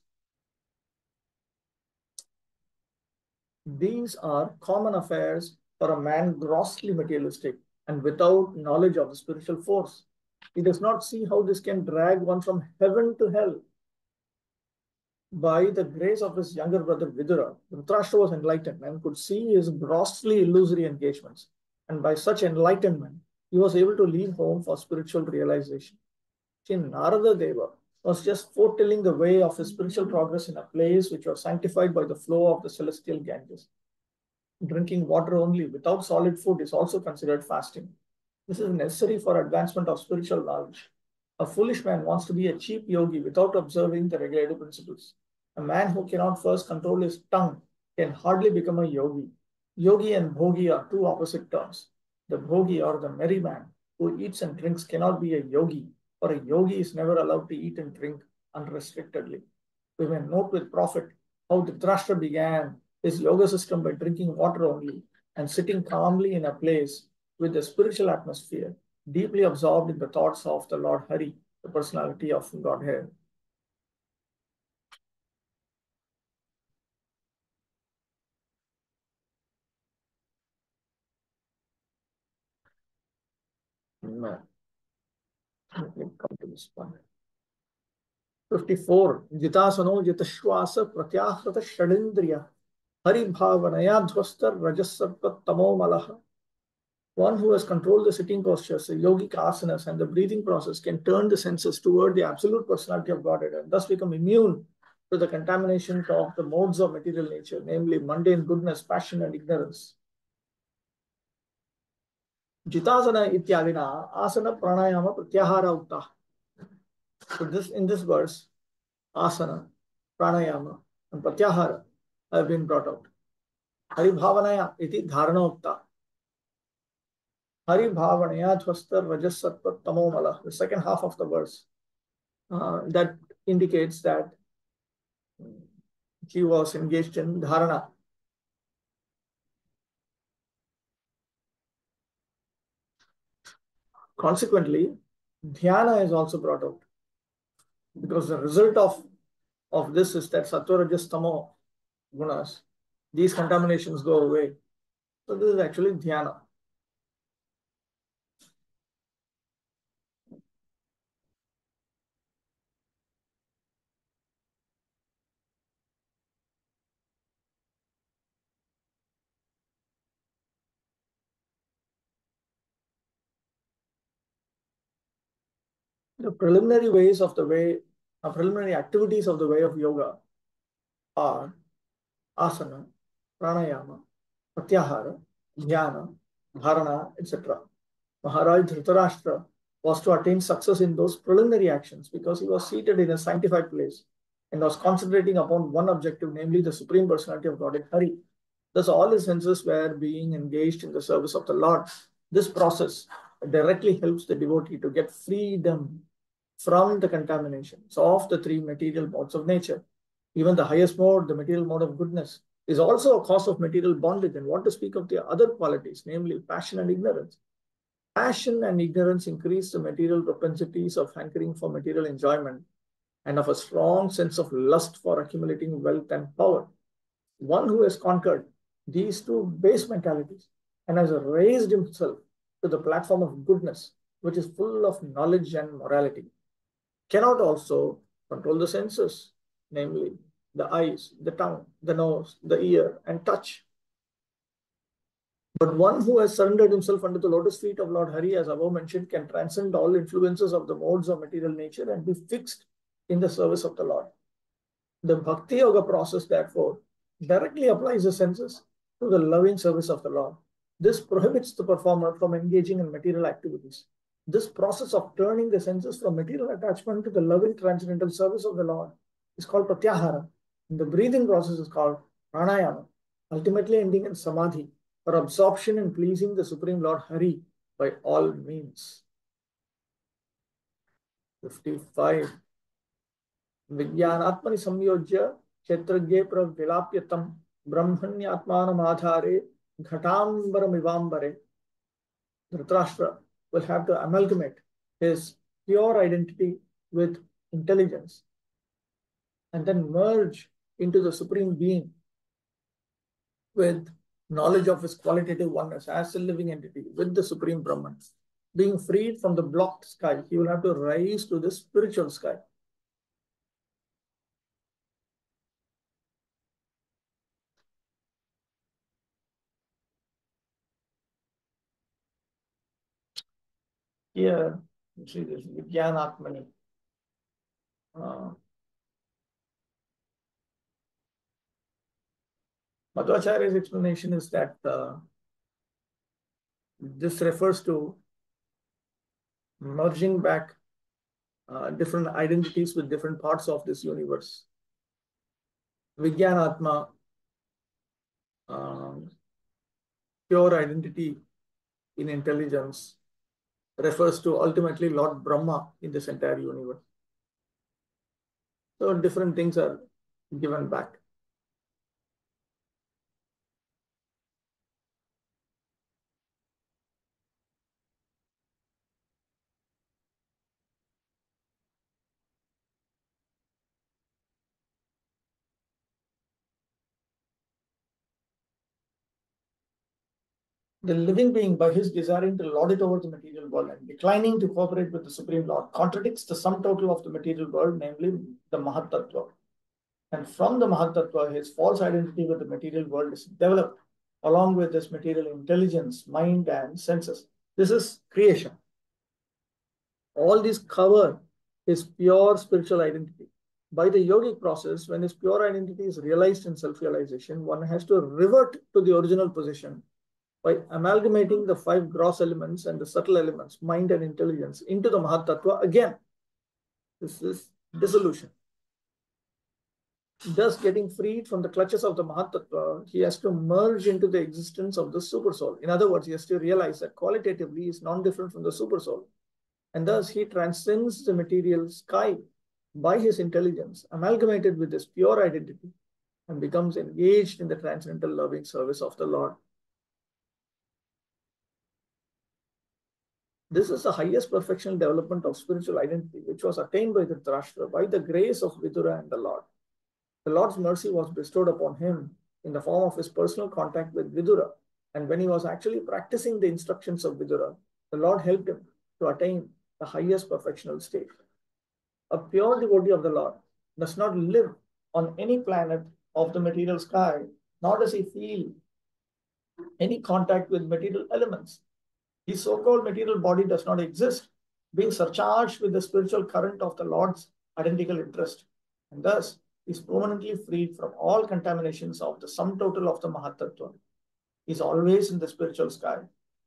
These are common affairs for a man grossly materialistic and without knowledge of the spiritual force. He does not see how this can drag one from heaven to hell. By the grace of his younger brother Vidura, Dhritarashtra was enlightened and could see his grossly illusory engagements. And by such enlightenment, he was able to leave home for spiritual realization. Narada Deva was just foretelling the way of his spiritual progress in a place which was sanctified by the flow of the celestial Ganges. Drinking water only without solid food is also considered fasting. This is necessary for advancement of spiritual knowledge. A foolish man wants to be a cheap yogi without observing the regulative principles. A man who cannot first control his tongue can hardly become a yogi. Yogi and bhogi are two opposite terms. The bhogi, or the merry man who eats and drinks, cannot be a yogi, for a yogi is never allowed to eat and drink unrestrictedly. We may note with profit how Dhritarashtra began his yoga system by drinking water only and sitting calmly in a place with the spiritual atmosphere, deeply absorbed in the thoughts of the Lord Hari, the personality of Godhead. No. Let me come to this one. 54. Jitasano jitashwasa pratyahrata shadindriya hari bhavanaya dhvastar rajasarpa tamo malaha. One who has controlled the sitting postures, the yogic asanas, and the breathing process can turn the senses toward the absolute personality of Godhead and thus become immune to the contamination of the modes of material nature, namely mundane goodness, passion, and ignorance. Jitasana ityagina asana pranayama pratyahara ukta. So in this verse, asana, pranayama, and pratyahara have been brought out. Hari bhavanaya iti dharana ukta. Hari bhavanaya dhvastar rajasatva tamo mala. The second half of the verse that indicates that he was engaged in dharana. Consequently, dhyana is also brought out because the result of of this is that sattva, rajas, tamo gunas, these contaminations go away. So this is actually dhyana. The preliminary ways of the way, preliminary activities of the way of yoga are asana, pranayama, pratyahara, dhyana, dharana, etc. Maharaj Dhritarashtra was to attain success in those preliminary actions because he was seated in a sanctified place and was concentrating upon one objective, namely the Supreme Personality of Godhead, Hari. Thus, all his senses were being engaged in the service of the Lord. This process directly helps the devotee to get freedom from the contaminations of the three material modes of nature. Even the highest mode, the material mode of goodness, is also a cause of material bondage. And what to speak of the other qualities, namely passion and ignorance. Passion and ignorance increase the material propensities of hankering for material enjoyment and of a strong sense of lust for accumulating wealth and power. One who has conquered these two base mentalities and has raised himself to the platform of goodness, which is full of knowledge and morality, cannot also control the senses, namely the eyes, the tongue, the nose, the ear, and touch. But one who has surrendered himself under the lotus feet of Lord Hari, as above mentioned, can transcend all influences of the modes of material nature and be fixed in the service of the Lord. The Bhakti Yoga process, therefore, directly applies the senses to the loving service of the Lord. This prohibits the performer from engaging in material activities. This process of turning the senses from material attachment to the loving transcendental service of the Lord is called pratyahara. And the breathing process is called pranayama, ultimately ending in samadhi, or absorption in pleasing the Supreme Lord Hari by all means. 55. Vijnanatmani samyojya kshetragye pravilapyatam brahmanyatmanam ghatambaramivambare. Dhritarashtra will have to amalgamate his pure identity with intelligence and then merge into the Supreme Being with knowledge of his qualitative oneness as a living entity with the Supreme Brahman. Being freed from the blocked sky, he will have to rise to the spiritual sky. Here, you see this Vijnanatmani. Madhvacharya's explanation is that this refers to merging back different identities with different parts of this universe. Vijnanatma, pure identity in intelligence, refers to ultimately Lord Brahma in this entire universe. So different things are given back. The living being, by his desiring to lord it over the material world and declining to cooperate with the Supreme Lord, contradicts the sum total of the material world, namely the Mahat Tattva. And from the Mahat Tattva, his false identity with the material world is developed, along with his material intelligence, mind, and senses. This is creation. All these cover his pure spiritual identity. By the yogic process, when his pure identity is realized in self-realization, one has to revert to the original position by amalgamating the five gross elements and the subtle elements, mind and intelligence, into the Mahat Tattva again. This is dissolution. Thus, getting freed from the clutches of the Mahat Tattva, he has to merge into the existence of the Super Soul. In other words, he has to realize that qualitatively he is non-different from the Super Soul. And thus, he transcends the material sky by his intelligence, amalgamated with his pure identity, and becomes engaged in the transcendental loving service of the Lord. This is the highest perfectional development of spiritual identity, which was attained by Dhritarashtra by the grace of Vidura and the Lord. The Lord's mercy was bestowed upon him in the form of his personal contact with Vidura. And when he was actually practicing the instructions of Vidura, the Lord helped him to attain the highest perfectional state. A pure devotee of the Lord does not live on any planet of the material sky, nor does he feel any contact with material elements. His so-called material body does not exist, being surcharged with the spiritual current of the Lord's identical interest, and thus is permanently freed from all contaminations of the sum total of the Mahatattva. He is always in the spiritual sky,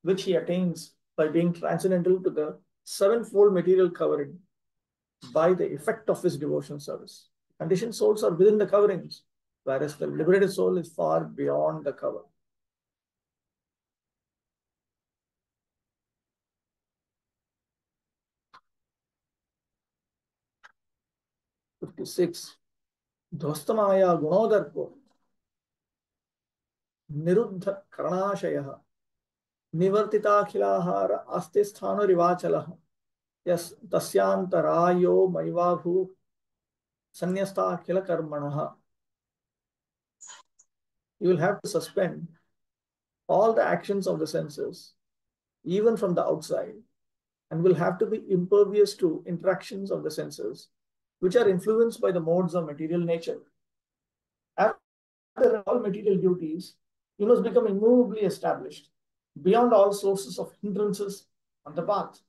which he attains by being transcendental to the sevenfold material covering by the effect of his devotional service. Conditioned souls are within the coverings, whereas the liberated soul is far beyond the cover. 56. ध्वस्तमाया गुणोदर्पो निरुद्ध करणाशयः निवर्तिताखिलाहार आस्ते स्थाणुरिवाचलः तस्यांतरायो मैवाभू संन्यस्ताखिल कर्मणः. You will have to suspend all the actions of the senses, even from the outside, and will have to be impervious to interactions of the senses, which are influenced by the modes of material nature. After all material duties, you must become immovably established, beyond all sources of hindrances on the path.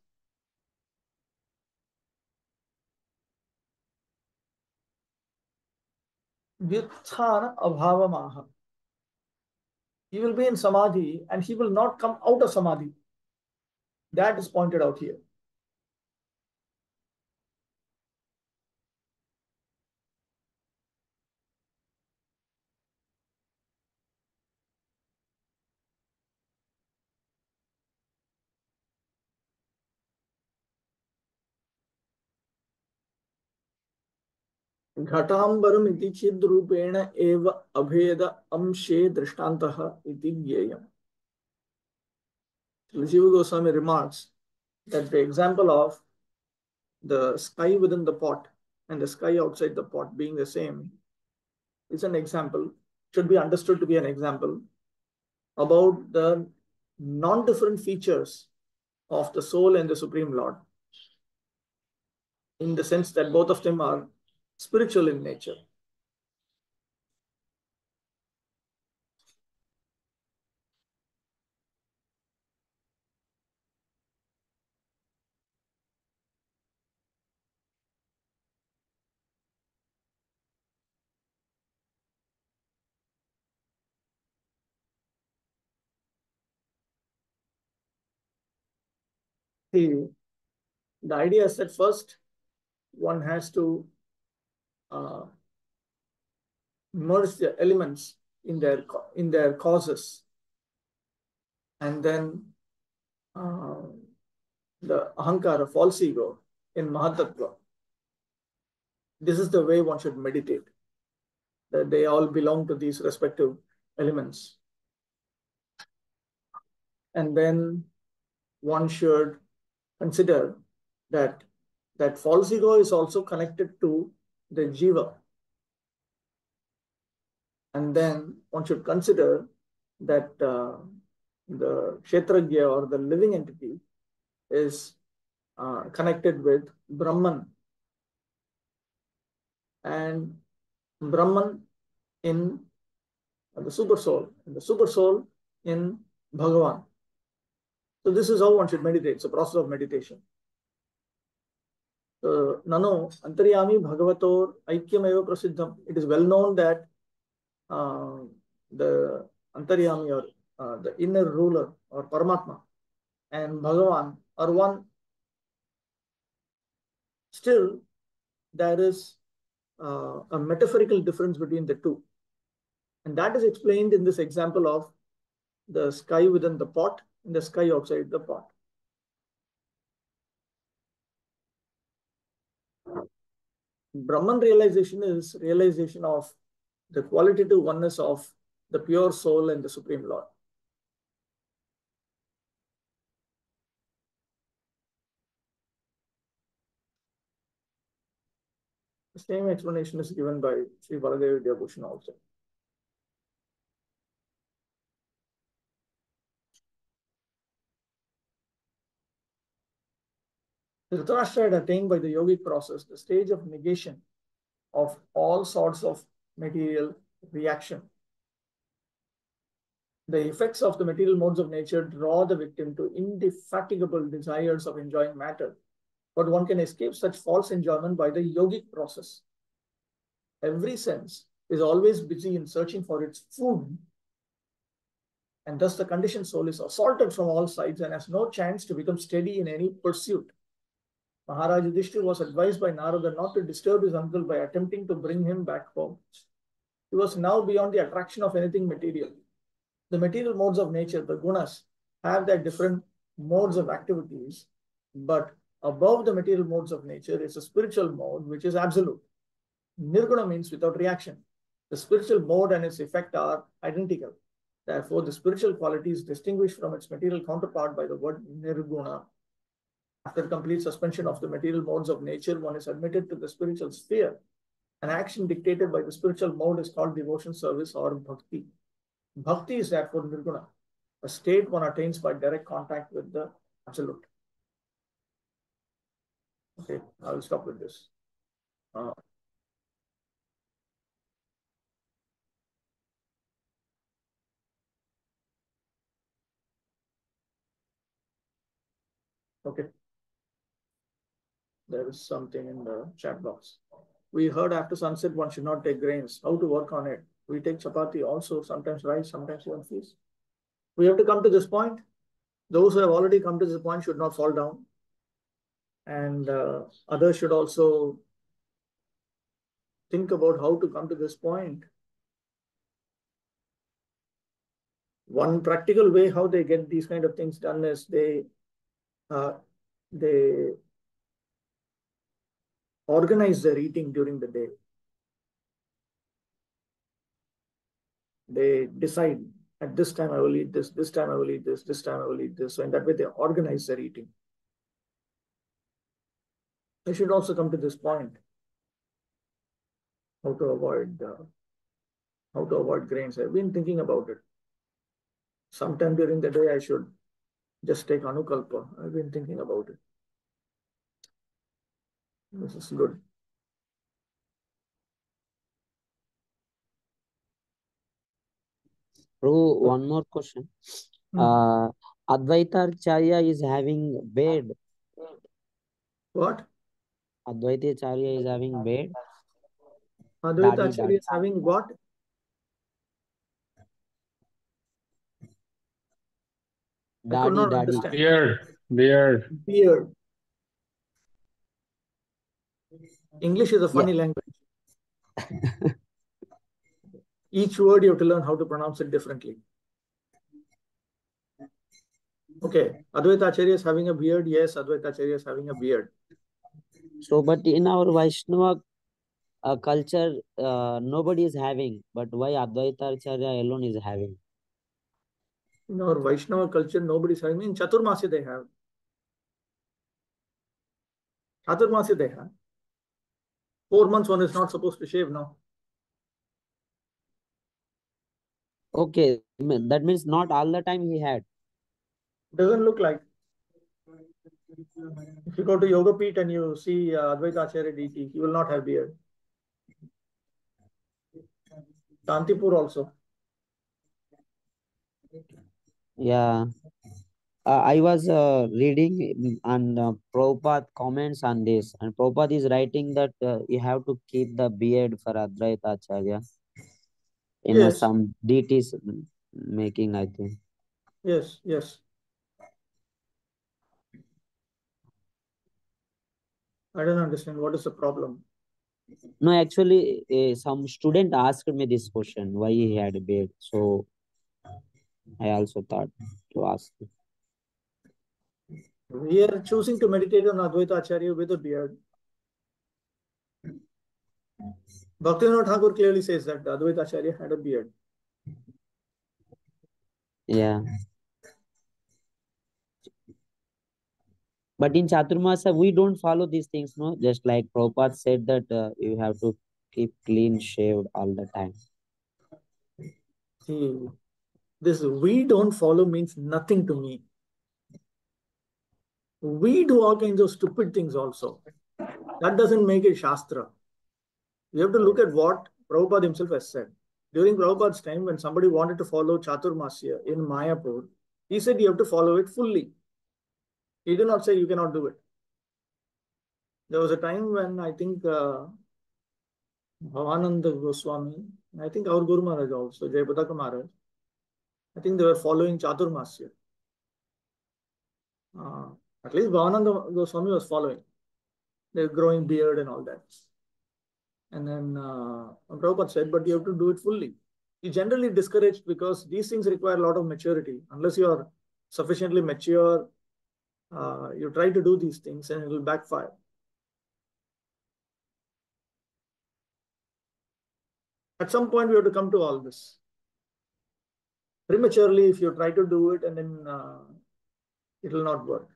Vyuthana abhavamaha. He will be in samadhi and he will not come out of samadhi. That is pointed out here. घटांबरम इति चिद्रूपेण एव अभेद अंशे दृष्टान्तः इति ज्ञेयम्. Jiva Goswami remarks that the example of the sky within the pot and the sky outside the pot being the same is an example, should be understood to be an example about the non-different features of the soul and the Supreme Lord, in the sense that both of them are spiritual in nature. The idea is that first one has to merge the elements in their causes, and then the ahankara, false ego, in Mahatattva. This is the way one should meditate, that they all belong to these respective elements. And then one should consider that false ego is also connected to the jiva. And then one should consider that the kshetragya, or the living entity, is connected with Brahman. And Brahman in the super soul, and the super soul in Bhagavan. So this is how one should meditate. It's a process of meditation. Nano antaryami bhagavator aikyameva prasiddham. It is well known that the antaryami, or the inner ruler, or Paramatma, and Bhagavan are one. Still, there is a metaphorical difference between the two. And that is explained in this example of the sky within the pot and the sky outside the pot. Brahman realization is realization of the qualitative oneness of the pure soul and the Supreme Lord. The same explanation is given by Sri Baladev Vidyabhushan also. Dhritarashtra had attained by the yogic process the stage of negation of all sorts of material reaction. The effects of the material modes of nature draw the victim to indefatigable desires of enjoying matter, but one can escape such false enjoyment by the yogic process. Every sense is always busy in searching for its food, and thus the conditioned soul is assaulted from all sides and has no chance to become steady in any pursuit. Maharaj Yudhishthira was advised by Narada not to disturb his uncle by attempting to bring him back home. He was now beyond the attraction of anything material. The material modes of nature, the gunas, have their different modes of activities, but above the material modes of nature is a spiritual mode which is absolute. Nirguna means without reaction. The spiritual mode and its effect are identical. Therefore, the spiritual quality is distinguished from its material counterpart by the word nirguna. After complete suspension of the material modes of nature, one is admitted to the spiritual sphere. An action dictated by the spiritual mode is called devotion, service, or bhakti. Bhakti is therefore nirguna, a state one attains by direct contact with the absolute. Okay, I will stop with this. Okay. There is something in the chat box. We heard after sunset one should not take grains. How to work on it? We take chapati also, sometimes rice, sometimes even fish. We have to come to this point. Those who have already come to this point should not fall down. And others should also think about how to come to this point. One practical way how they get these kind of things done is they organize their eating during the day. They decide at this time I will eat this time I will eat this time I will eat this. So in that way they organize their eating. They should also come to this point. How to avoid grains. I've been thinking about it. Sometime during the day I should just take Anukalpa. I've been thinking about it. This is good. Prabhu, one more question. Advaita Acharya is having beard. What? Advaita Acharya is having beard. Advaita Acharya is having what? I could not understand. Beard. English is a funny language. Each word you have to learn how to pronounce it differently. Okay, Advaita Acharya is having a beard. Yes, Advaita Acharya is having a beard. So, but in our Vaishnava culture, nobody is having. But why Advaita Acharya alone is having? In our Vaishnava culture, nobody is having. In Chaturmasi they have. Chaturmasi they have. 4 months one is not supposed to shave now. Okay, that means not all the time he had. Doesn't look like. If you go to Yoga Peeth and you see Advaita Acharya DT, he will not have beard. Kantipur also. Yeah. I was reading on Prabhupada comments on this, and Prabhupada is writing that you have to keep the beard for Advaita Acharya in some deities making, I think. Yes, yes. I don't understand. What is the problem? No, actually, some student asked me this question, why he had a beard. So, I also thought to ask. We are choosing to meditate on Advaita Acharya with a beard. Bhaktivinoda Thakur clearly says that Advaita Acharya had a beard. Yeah. But in Chaturmasa, we don't follow these things, no? Just like Prabhupada said that you have to keep clean shaved all the time. See, this we don't follow means nothing to me. We do all kinds of stupid things also. That doesn't make it Shastra. You have to look at what Prabhupada himself has said. During Prabhupada's time, when somebody wanted to follow Chaturmasya in Mayapur, he said you have to follow it fully. He did not say you cannot do it. There was a time when I think Bhavananda Goswami, I think our Guru Maharaj also, Jayapataka Maharaj, I think they were following Chaturmasya. Uh, at least Bhavananda Goswami was following. They were growing beard and all that. And then Prabhupada said, but you have to do it fully. He generally discouraged because these things require a lot of maturity. Unless you are sufficiently mature, you try to do these things and it will backfire. At some point, we have to come to all this. Prematurely, if you try to do it and then it will not work.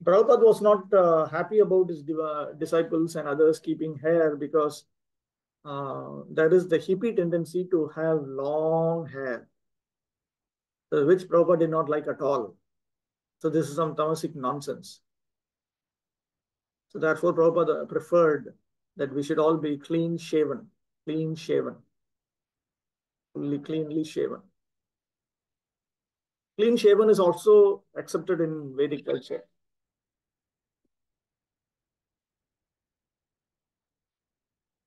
Prabhupada was not happy about his disciples and others keeping hair because there is the hippie tendency to have long hair, which Prabhupada did not like at all. So this is some tamasic nonsense. So therefore, Prabhupada preferred that we should all be clean shaven, fully cleanly shaven. Clean shaven is also accepted in Vedic culture.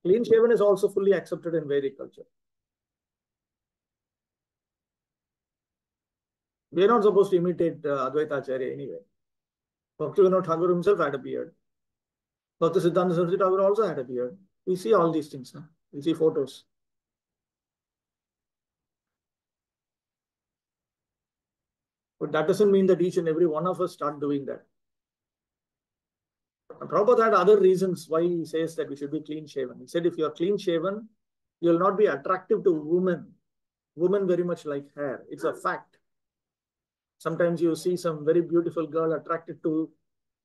Clean shaven is also fully accepted in Vedic culture. We are not supposed to imitate Advaita Acharya anyway. Bhakti-vaibhava Thakur himself had a beard. Bhakti Siddhanta Saraswati Thakur also had a beard. We see all these things now. We see photos. But that doesn't mean that each and every one of us start doing that. Prabhupada had other reasons why he says that we should be clean shaven. He said if you are clean shaven, you will not be attractive to women. Women very much like hair. It's a fact. Sometimes you see some very beautiful girl attracted to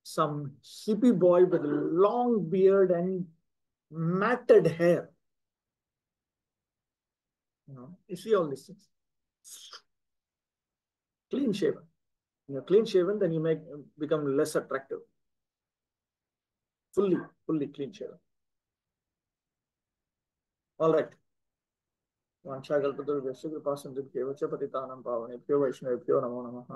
some hippie boy with a long beard and matted hair. You see all these things. Clean shaven. When you're clean shaven, then you become less attractive. Fully clean shaven. All right. वाञ्छाकल्पतरुभ्यश्च कृपासिन्धुभ्येव च पतितानां पावनेभ्यो वैष्णवेभ्यो नमो नमः.